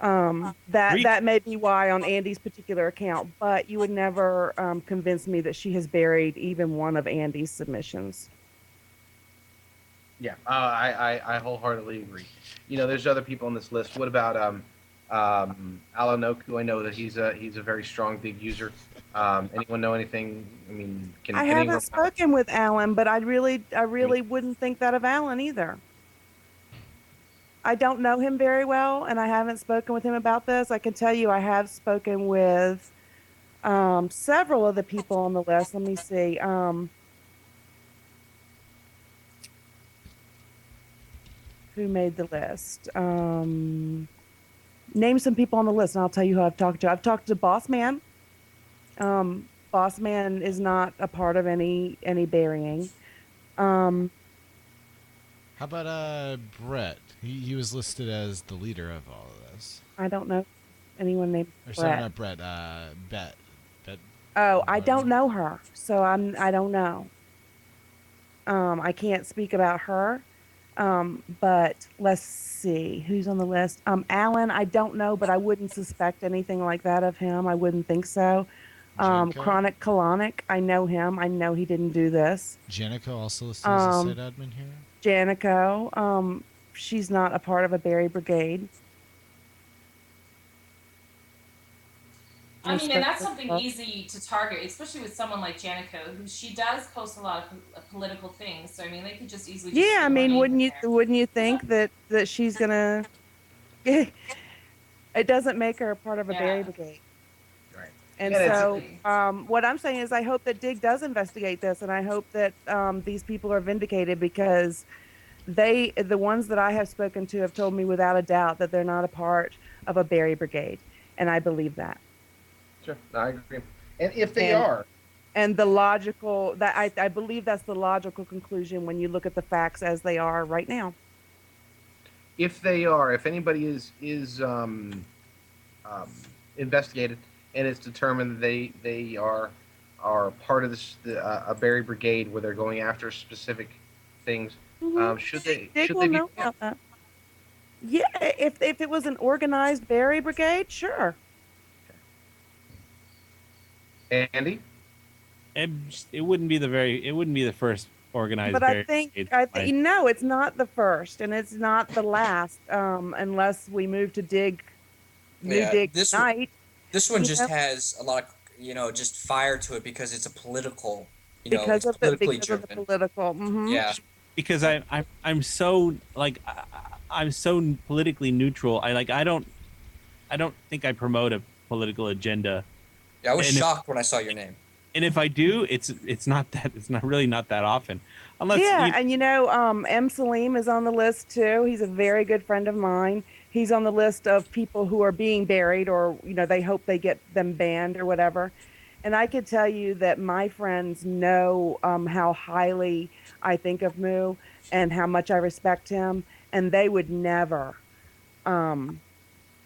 That may be why on Andy's particular account, but you would never convince me that she has buried even one of Andy's submissions. Yeah, I wholeheartedly agree. There's other people on this list. What about Alanoku? I know that he's a very strong Digg user. Anyone know anything? I mean, I can anyone? haven't spoken with Alan, but I really wouldn't think that of Alan either. I don't know him very well, and I haven't spoken with him about this. I can tell you I have spoken with several of the people on the list. Let me see. Who made the list? Name some people on the list, and I'll tell you who I've talked to. I've talked to Boss Man. Boss Man is not a part of any burying. How about Brett? He was listed as the leader of all of this. I don't know anyone named Or Brett. sorry, not Brett. Bet. Oh, I don't know her, so I don't know. I can't speak about her. But let's see who's on the list. Alan, I don't know, but I wouldn't suspect anything like that of him. I wouldn't think so. Chronic Colonic, I know him. I know he didn't do this. Janico also listed as a site admin here. Janico, she's not a part of a Berry Brigade. I mean, and that's something easy to target, especially with someone like Janico, who she does post a lot of political things. So I mean, they could just easily. Yeah, I mean, wouldn't you think that she's gonna? It doesn't make her a part of a Berry Brigade. Right. And so, what I'm saying is, I hope that Digg does investigate this, and I hope that these people are vindicated, because the ones that I have spoken to have told me without a doubt that they're not a part of a Berry Brigade, and I believe that. Sure, I agree. And if they are, and the logical that I believe that's the logical conclusion when you look at the facts as they are right now. If anybody is investigated and it's determined that they are part of this a Berry Brigade where they're going after specific things, should they know about that? Yeah, if it was an organized Berry Brigade, sure. Andy? It wouldn't be the first organized. But I think no, it's not the first, and it's not the last, unless we move to Digg. Digg tonight. This one just has a lot of just fire to it because it's a political. Because of the political. Mm-hmm. Yeah. Because I'm so I'm so politically neutral. I don't think I promote a political agenda. Yeah, I was shocked when I saw your name. And if I do, it's not really not that often. Unless and M. Salim is on the list too. He's a very good friend of mine. He's on the list of people who are being buried, or they hope they get them banned or whatever. And I could tell you that my friends know how highly I think of Moo and how much I respect him, and they would never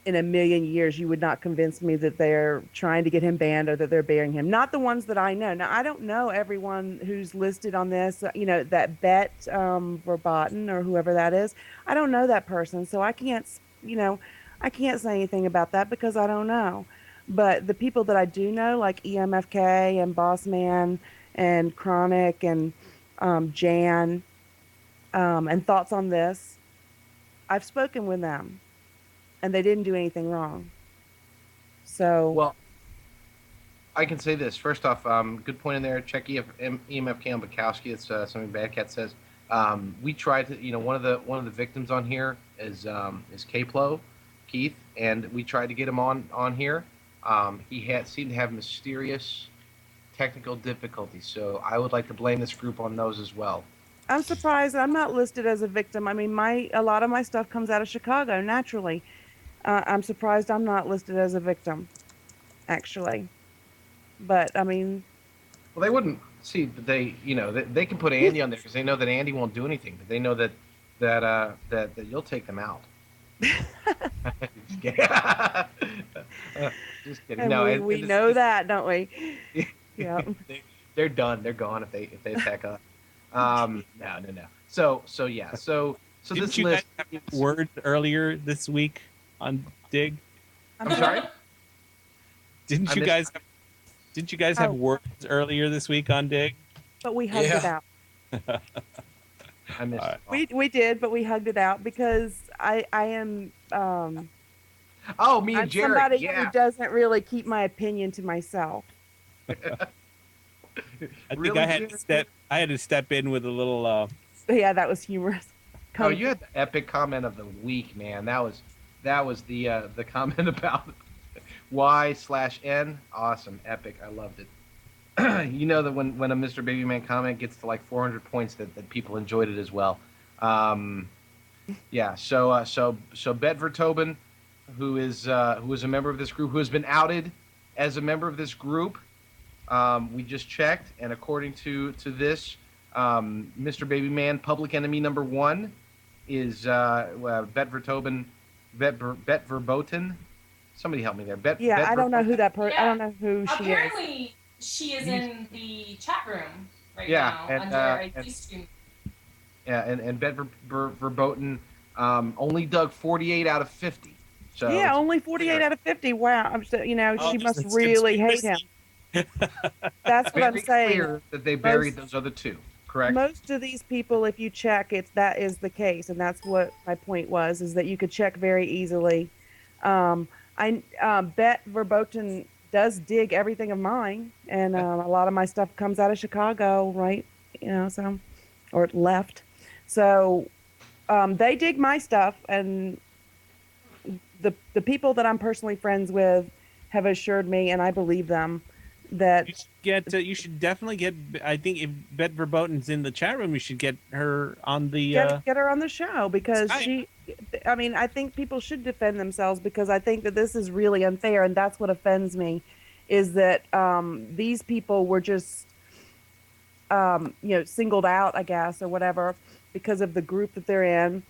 in a million years, you would not convince me that they're trying to get him banned or that they're burying him. Not the ones that I know. Now, I don't know everyone who's listed on this, that Bet Verboten or whoever that is. I don't know that person. So I can't say anything about that because I don't know. But the people that I do know, like EMFK and Boss Man and Chronic and Jan and Thoughts on This, I've spoken with them. And they didn't do anything wrong. So well, I can say this. First off, good point in there. Check EMFK on Bukowski. It's something Bad Cat says. We tried to, one of the victims on here is K-Plo, Keith, and we tried to get him on here. He seemed to have mysterious technical difficulties. So I would like to blame this group on those as well. I'm surprised I'm not listed as a victim. I mean, a lot of my stuff comes out of Chicago naturally. I'm surprised I'm not listed as a victim, actually. But I mean, well, they wouldn't see. But they can put Andy on there because they know that Andy won't do anything. But they know that you'll take them out. Just kidding. Just kidding. And no, we know that, don't we? Yeah. They're done. They're gone if they attack us. No. So yeah. So Didn't this you list guys have words earlier this week. on Digg? I'm sorry. Didn't I you missed- guys? Didn't you guys have Oh. words earlier this week on Digg? But we hugged it Yeah. out. I missed. Alright. We did, but we hugged it out because I am Oh, me and I'm Jared. somebody Yeah. who doesn't really keep my opinion to myself. I think Really, I had Jared? to step in with a little. Yeah, that was humorous. Oh, you had the epic comment of the week, man. That was the comment about Y/N. Awesome, epic. I loved it. You know that when a Mr. Baby Man comment gets to like 400 points, that people enjoyed it as well. Yeah. So Bedford Tobin, who is a member of this group, who has been outed as a member of this group. We just checked, and according to this, Mr. Baby Man, public enemy number 1 is Bedford Tobin, Bet Verboten. Somebody help me there. Yeah, Bet I don't know who that Yeah. I don't know who she is. Apparently, she is in the chat room right Yeah, now and, under and- IP stream. Yeah, and Bet Verboten only dug 48 out of 50. So Yeah, it's only 48 fair. out of 50. Wow. I'm just, Oh, she must it's really hate him. That's what I'm very saying. clear that they buried those other two. Correct. Most of these people, if you check, that is the case, and that's what my point was, is that you could check very easily. Bet Verboten does dig everything of mine, and a lot of my stuff comes out of Chicago, right? So, or left. So they dig my stuff, and the people that I'm personally friends with have assured me, and I believe them, that You should definitely get. I think if Bet Verboten's in the chat room, you should get her on the. get her on the show, because Skype. I think people should defend themselves, because I think that this is really unfair, and that's what offends me, is that these people were just singled out, I guess, or whatever, because of the group that they're in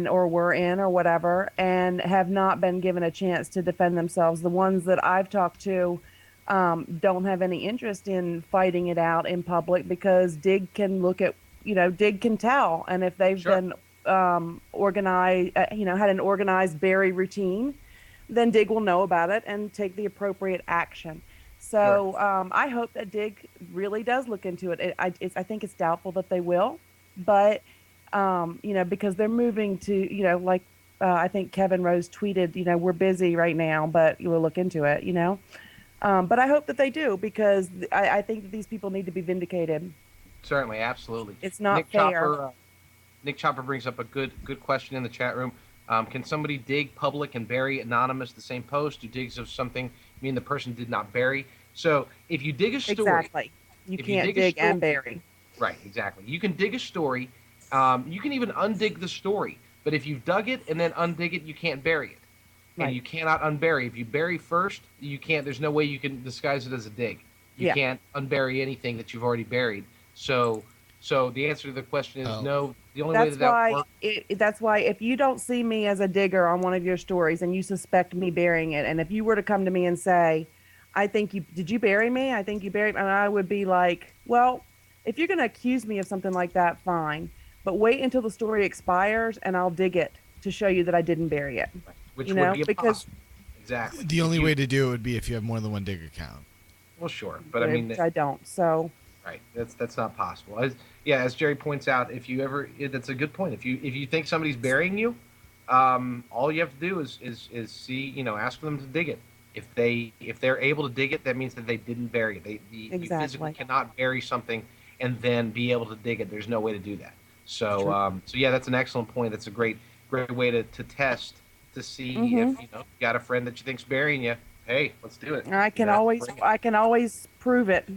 or were in or whatever, and have not been given a chance to defend themselves. The ones that I've talked to don't have any interest in fighting it out in public, because Digg can look at, Digg can tell. And if they've been organized, had an organized bury routine, then Digg will know about it and take the appropriate action. So I hope that Digg really does look into it. I think it's doubtful that they will, but because they're moving to, I think Kevin Rose tweeted, we're busy right now, but we'll look into it, But I hope that they do, because I think that these people need to be vindicated. Certainly, absolutely. It's not fair. Nick Chopper brings up a good question in the chat room. Can somebody dig public and bury anonymous the same post? Do digs of something mean the person did not bury? So if you dig a story, Exactly. You can't dig and bury. Right, exactly. You can dig a story. You can even undig the story. But if you've dug it and then undig it, you can't bury it. And Right. you cannot unbury. If you bury first, you can't. There's no way you can disguise it as a dig. You Yeah. can't unbury anything that you've already buried. So the answer to the question is no. The only way that works. That's why if you don't see me as a digger on one of your stories and you suspect me burying it, and if you were to come to me and say, did you bury me? I think you buried me. And I would be like, well, if you're going to accuse me of something like that, fine. But wait until the story expires and I'll dig it to show you that I didn't bury it. Which you would know, be because impossible. Exactly. The only way to do it would be if you have more than one Digg account. Well, sure, but I mean, which I don't. So right? That's not possible. As Jerry points out, that's a good point. If you think somebody's burying you, all you have to do is see, ask them to dig it. If they're able to dig it, that means that they didn't bury it. You physically cannot bury something and then be able to dig it. There's no way to do that. So yeah, that's an excellent point. That's a great way to test to see if you got a friend that you think's burying you. Hey, let's do it. I can always prove it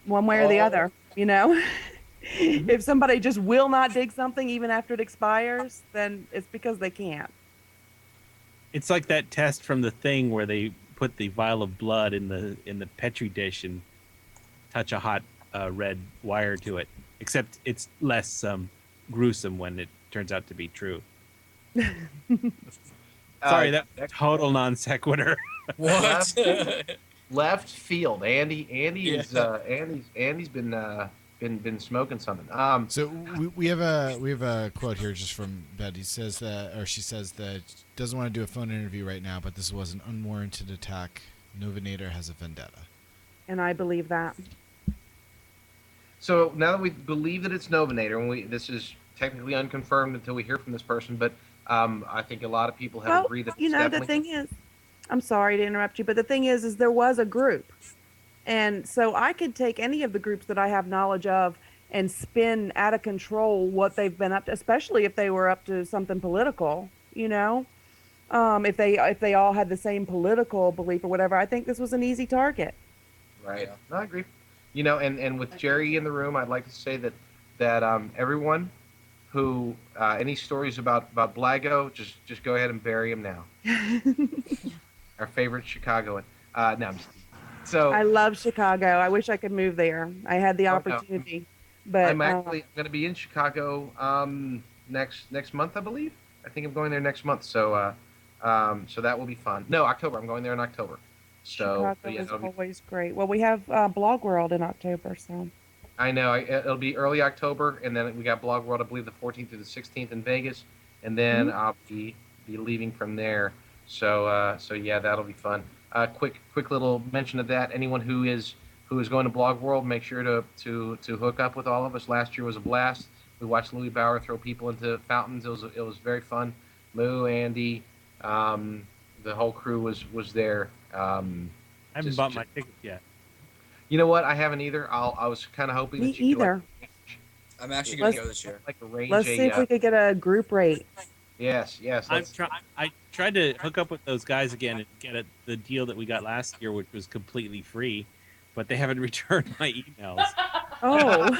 one way or the other. If somebody just will not dig something even after it expires, then it's because they can't. It's like that test from The Thing where they put the vial of blood in the petri dish and touch a hot red wire to it. Except it's less gruesome when it turns out to be true. Sorry, that total non sequitur. What? Left field. Andy's been been smoking something. So we have a quote here just from Betty. He says that, or she says that doesn't want to do a phone interview right now, but this was an unwarranted attack. Novinator has a vendetta. And I believe that. So now that we believe that it's Novinator, and this is technically unconfirmed until we hear from this person, but I think a lot of people have agreed that it's the definitely... thing is, I'm sorry to interrupt you, but the thing is there was a group. And so I could take any of the groups that I have knowledge of and spin out of control what they've been up to, especially if they were up to something political, you know? If they all had the same political belief or whatever, I think this was an easy target. Right. Yeah. No, I agree. You know, and with Jerry in the room, I'd like to say that everyone who any stories about Blago, just go ahead and bury them now. Our favorite Chicagoan. No, I'm just... So I love Chicago. I wish I could move there. I had the opportunity, but I'm actually going to be in Chicago next month, I believe. I think I'm going there next month. So so that will be fun. No, October. I'm going there in October. So Chicago is always great. Well, we have Blog World in October, so. I know it'll be early October, and then we got Blog World, I believe, the 14th through the 16th in Vegas, and then I'll be leaving from there. So so yeah, that'll be fun. Quick little mention of that. Anyone who is going to Blog World, make sure to hook up with all of us. Last year was a blast. We watched Louis Bauer throw people into fountains. It was very fun. Lou, Andy, the whole crew was there. I haven't bought my tickets yet. You know what? I haven't either. I was kind of hoping that you either. I'm actually going to go this year. Let's see if we could get a group rate. Yes. I tried to hook up with those guys again and get the deal that we got last year, which was completely free, but they haven't returned my emails. Oh,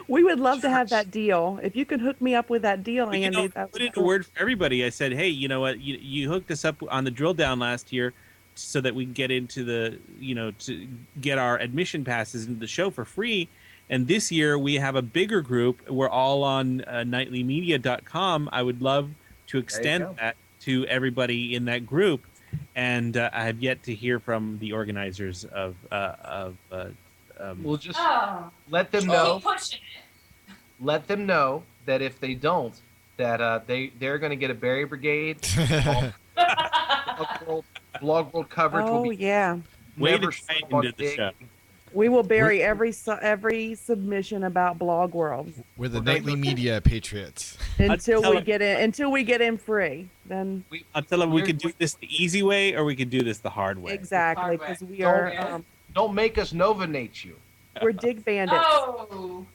we would love to have that deal. If you could hook me up with that deal, Andy, that would put in a word for everybody. I said, hey, you know what? You hooked us up on the drill down last year so that we can get into to get our admission passes into the show for free. And this year we have a bigger group. We're all on nightlymedia.com. I would love to extend that to everybody in that group. And I have yet to hear from the organizers of we'll just let them know. Keep pushing it. Let them know that if they don't, that they're going to get a Barry Brigade. Blog World coverage will be way to tie into the show. We will bury every submission about Blog World. We're the Nightly Media Patriots. Until we get in free. Then I'll tell them we can do this the easy way or we can do this the hard way. Exactly, because we are. Don't make us novinate you. We're Digg bandits. Oh.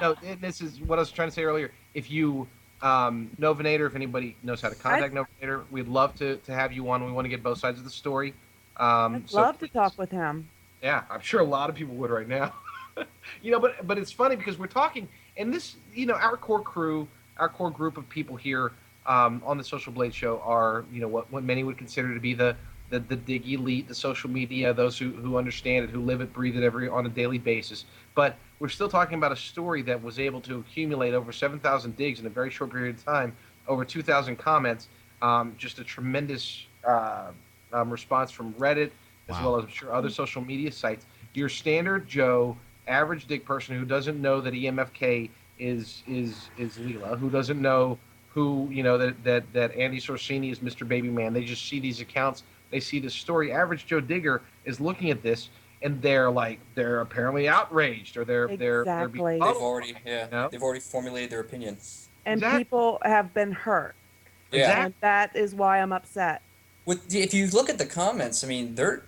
No, this is what I was trying to say earlier. If you Novinator, if anybody knows how to contact Novinator, we'd love to have you on. We want to get both sides of the story. I'd love to talk with him. Yeah, I'm sure a lot of people would right now. But it's funny because we're talking, and this, our core crew, our core group of people here on the Social Blade Show are, what many would consider to be the Digg elite, the social media, those who understand it, who live it, breathe it on a daily basis. But we're still talking about a story that was able to accumulate over 7,000 digs in a very short period of time, over 2,000 comments, just a tremendous response from Reddit, as well as I'm sure other social media sites. Your standard Joe, average Digg person who doesn't know that EMFK is Leela, who doesn't know who that Andy Sorsini is Mr. Babyman. They just see these accounts, they see this story. Average Joe Digger is looking at this and they're apparently outraged or they're exactly. They've already formulated their opinion. And people have been hurt. Yeah. And that is why I'm upset. If you look at the comments, I mean, they're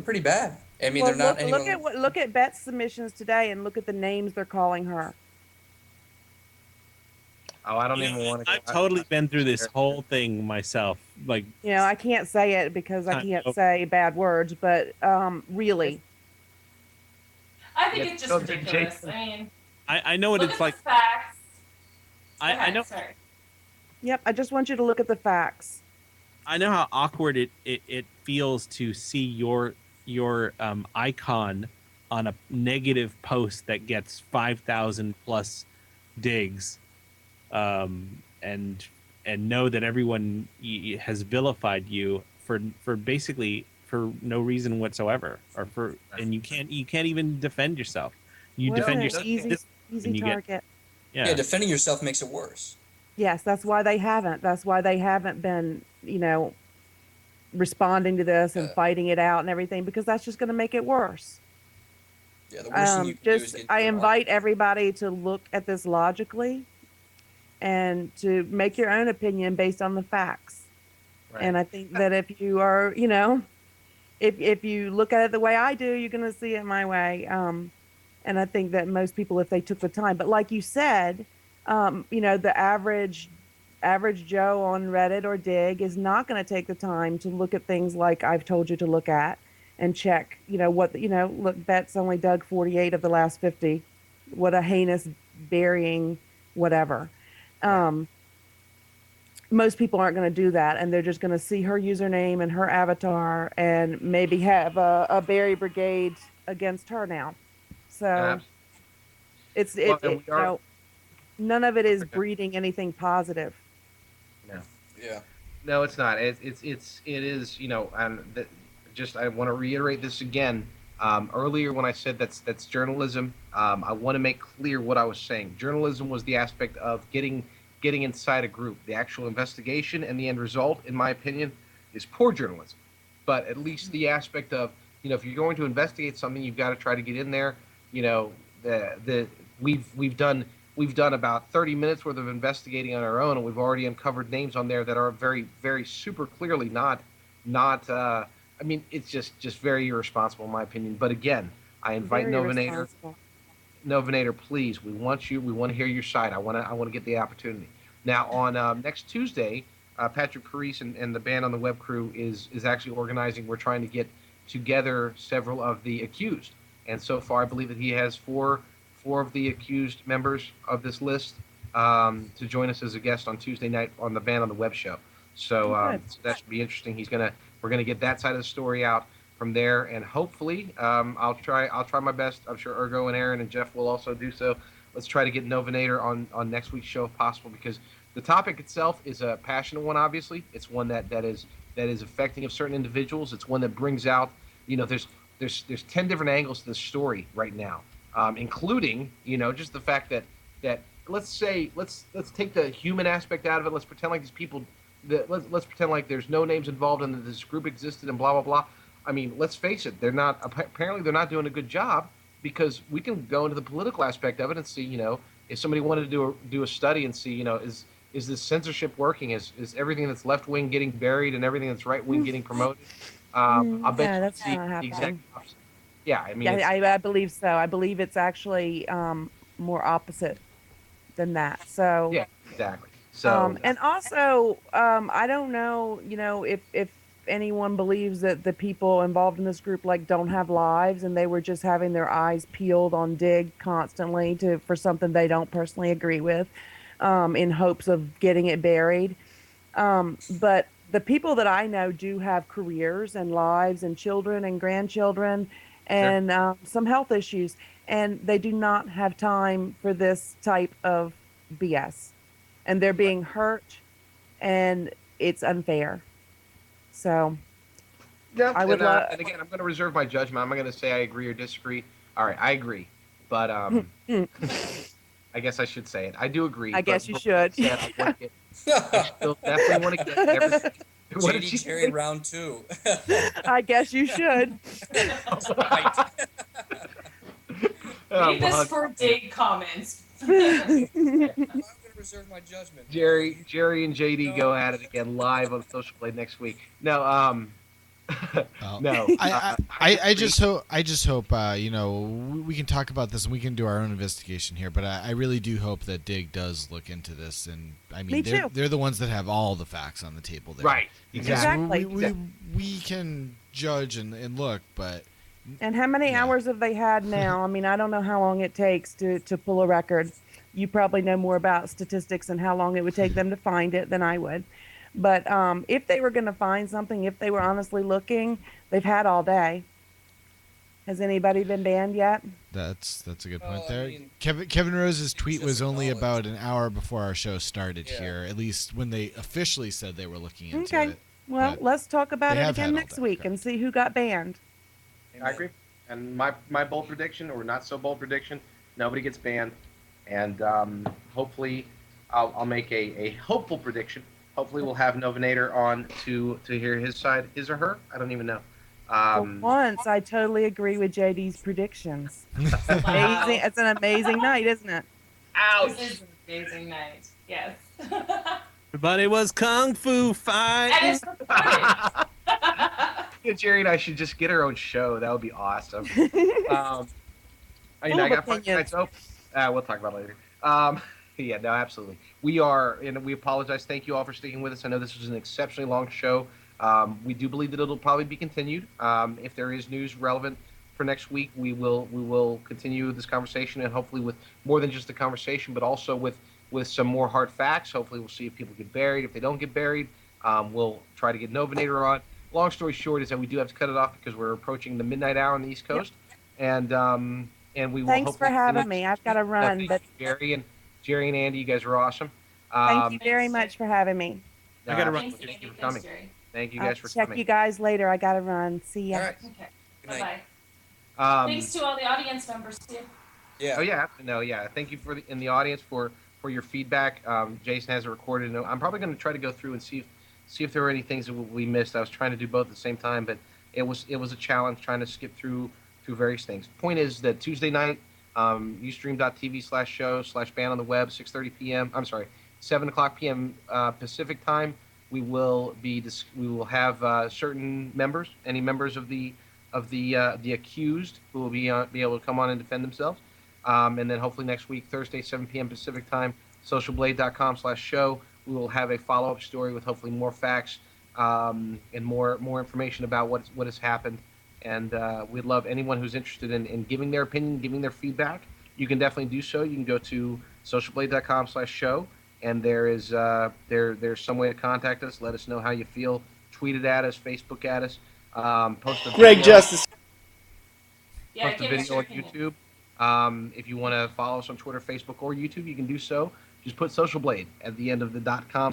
pretty bad. I mean, they're not anyone... Look at Bet's submissions today and look at the names they're calling her. Oh, I don't even want to. I've totally been through this whole thing myself. Like, I can't say it because I can't say bad words, but really. I think it's just ridiculous. I mean, I know what it's like. Facts. I know. Sorry. Yep, I just want you to look at the facts. I know how awkward it feels to see your icon on a negative post that gets 5,000 plus digs, and know that everyone has vilified you for for no reason whatsoever, and you can't even defend yourself. You Wasn't defend it yourself. easy when you get- target. Yeah, defending yourself makes it worse. Yes, that's why they haven't. That's why they haven't been, responding to this and fighting it out and everything, because that's just going to make it worse. Yeah, the worst thing you can do is get. I invite everybody to look at this logically and to make your own opinion based on the facts. Right. And I think that if you are, if you look at it the way I do, you're going to see it my way. And I think that most people, if they took the time, but like you said, the average Joe on Reddit or Digg is not going to take the time to look at things like I've told you to look at and check, look, Bet's only dug 48 of the last 50. What a heinous burying, whatever. Most people aren't going to do that, and they're just going to see her username and her avatar and maybe have a Berry Brigade against her now. So none of it is breeding anything positive. No. Yeah. No, it's not. It is. Just I want to reiterate this again. Earlier when I said that's journalism, I want to make clear what I was saying. Journalism was the aspect of getting inside a group. The actual investigation and the end result, in my opinion, is poor journalism. But at least the aspect of, if you're going to investigate something, you've got to try to get in there. We've done about 30 minutes worth of investigating on our own, and we've already uncovered names on there that are very, very super clearly not. It's just very irresponsible in my opinion. But again, I invite Novinator. Novinator, please, we want to hear your side. I want to get the opportunity. Now on next Tuesday, Patrick Parise and the band on the web crew is actually organizing. We're trying to get together several of the accused, and so far I believe that he has four of the accused members of this list to join us as a guest on Tuesday night on the band on the web show. So that should be interesting. We're gonna get that side of the story out from there, and hopefully I'll try my best. I'm sure Ergo and Aaron and Jeff will also do so. Let's try to get Novinator on next week's show if possible, because the topic itself is a passionate one. Obviously, it's one that is affecting of certain individuals. It's one that brings out, there's 10 different angles to this story right now, including just the fact that let's take the human aspect out of it. Let's pretend like these people. Let's pretend like there's no names involved and that this group existed and blah blah blah. I mean, let's face it. Apparently they're not doing a good job, because we can go into the political aspect of it and see, if somebody wanted to do a study and see, is this censorship working? Is everything that's left wing getting buried and everything that's right wing getting promoted? I'll bet that's not the exact happening. opposite. Yeah, I mean, I believe so. I believe it's actually more opposite than that. So yeah, exactly. So and also, I don't know, if anyone believes that the people involved in this group don't have lives and they were just having their eyes peeled on Digg constantly for something they don't personally agree with, in hopes of getting it buried. But the people that I know do have careers and lives and children and grandchildren and some health issues, and they do not have time for this type of BS. And they're being hurt, and it's unfair. So, yeah, I would and again, I'm going to reserve my judgment. I'm not going to say I agree or disagree. All right, I agree, but I guess I should say it. I do agree. I guess you should. I still definitely want to get everything. JD Jerry in round 2. I guess you should. Leave this for Digg comments. I'm going to reserve my judgment. Jerry and JD go at it again live on Social Blade next week. No, no. I just hope we can talk about this and we can do our own investigation here. But I really do hope that Digg does look into this, and I mean they're the ones that have all the facts on the table there. Right. Exactly. We can judge and look, but. And how many hours have they had now? I mean, I don't know how long it takes to pull a record. You probably know more about statistics and how long it would take them to find it than I would. But if they were going to find something, if they were honestly looking, they've had all day. Has anybody been banned yet? That's a good point there. Kevin Rose's tweet was only about an hour before our show started here, at least when they officially said they were looking into it. Well, But let's talk about they it have had again all next day, week and correct. see who got banned. I agree. And my bold prediction, or not so bold prediction, nobody gets banned. And hopefully, I'll make a hopeful prediction. Hopefully, we'll have Novinator on to hear his side, his or her. I don't even know. For once, I totally agree with JD's predictions. Amazing. Wow. It's an amazing night, isn't it? This ouch. is an amazing night. Yes. Everybody was kung fu And fighting. it's recorded. Yeah, Jerry and I should just get our own show. That would be awesome. I mean, Full I of got Five opinions. Nights Open. We'll talk about it later. Yeah, no, absolutely. We are, and we apologize. Thank you all for sticking with us. I know this was an exceptionally long show. We do believe that it'll probably be continued. If there is news relevant for next week, we will continue this conversation, and hopefully with more than just a conversation, but also with some more hard facts. Hopefully, we'll see if people get buried. If they don't get buried, we'll try to get Novinator on. Long story short is that we do have to cut it off because we're approaching the midnight hour on the East Coast, and we will Thanks for hopefully having me. I've got to run, thank but you, Jerry and Andy. You guys were awesome. thank you very much for having me. I gotta run. Thanks, Thank Andy. you for Thanks, coming. Jerry. Thank you I'll guys for check coming. you guys later. I got to run. See ya. All right. Okay. Good night. Bye-bye. Thanks to all the audience members, too. Yeah. Oh yeah, no, yeah. Thank you in the audience for your feedback. Jason has it recorded. I'm probably going to try to go through and see if there were any things that we missed. I was trying to do both at the same time, but it was a challenge trying to skip through various things. Point is that Tuesday night, ustream.tv/show/ban on the web, 6:30 p.m. I'm sorry, 7:00 p.m. Pacific time. We will have certain members, any members of the accused, who will be able to come on and defend themselves. And then hopefully next week, Thursday, 7 p.m. Pacific time, socialblade.com/show. We will have a follow-up story with hopefully more facts and more information about what has happened. And we'd love anyone who's interested in giving their opinion, giving their feedback. You can definitely do so. You can go to socialblade.com/show, and there's some way to contact us. Let us know how you feel. Tweet it at us, Facebook at us, post a Greg video. Justice. Yeah, Post a give us video your on opinion. YouTube. If you want to follow us on Twitter, Facebook, or YouTube, you can do so. Just put Social Blade at the end of the .com/.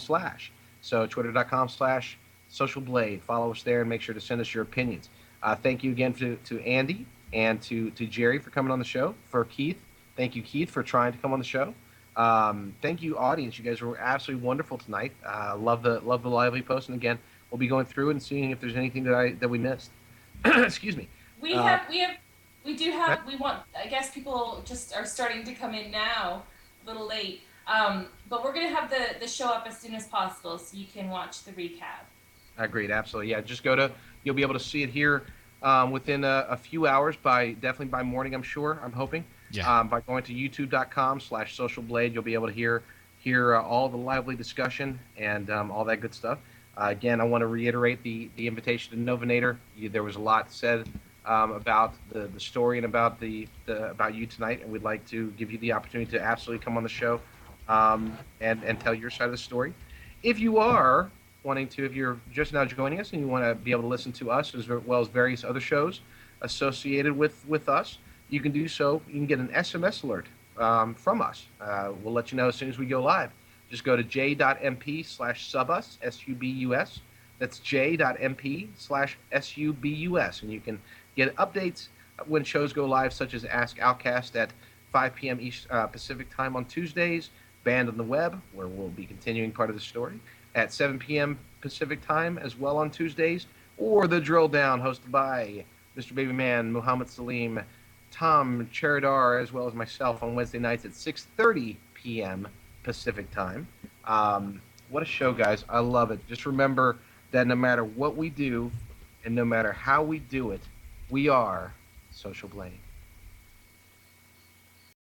So twitter.com/Social Blade. Follow us there and make sure to send us your opinions. Thank you again to Andy and to Jerry for coming on the show. For Keith, thank you, Keith, for trying to come on the show. Thank you, audience. You guys were absolutely wonderful tonight. Love the lively post. And again, we'll be going through and seeing if there's anything that we missed. Excuse me. We want, I guess people just are starting to come in now, a little late. But we're going to have the show up as soon as possible so you can watch the recap. Agreed, absolutely. Yeah, just you'll be able to see it here within a few hours, definitely by morning, I'm sure, I'm hoping. Yeah. By going to youtube.com/socialblade, you'll be able to hear all the lively discussion and all that good stuff. Again, I want to reiterate the invitation to Novinator. There was a lot said about the story and about about you tonight, and we'd like to give you the opportunity to absolutely come on the show and tell your side of the story. If you are if you're just now joining us and you want to be able to listen to us as well as various other shows associated with us, you can do so. You can get an SMS alert from us. We'll let you know as soon as we go live. Just go to j.mp/subus, SUBUS. That's j.mp/SUBUS. And you can get updates when shows go live, such as Ask Outcast at 5 p.m. Pacific time on Tuesdays, Banned on the Web, where we'll be continuing part of the story, at 7 p.m. Pacific time as well on Tuesdays, or The Drill Down, hosted by Mr. Babyman, Muhammad Salim, Tom Cheridar, as well as myself on Wednesday nights at 6:30 p.m. Pacific time. What a show, guys. I love it. Just remember that no matter what we do and no matter how we do it, we are Social Blade.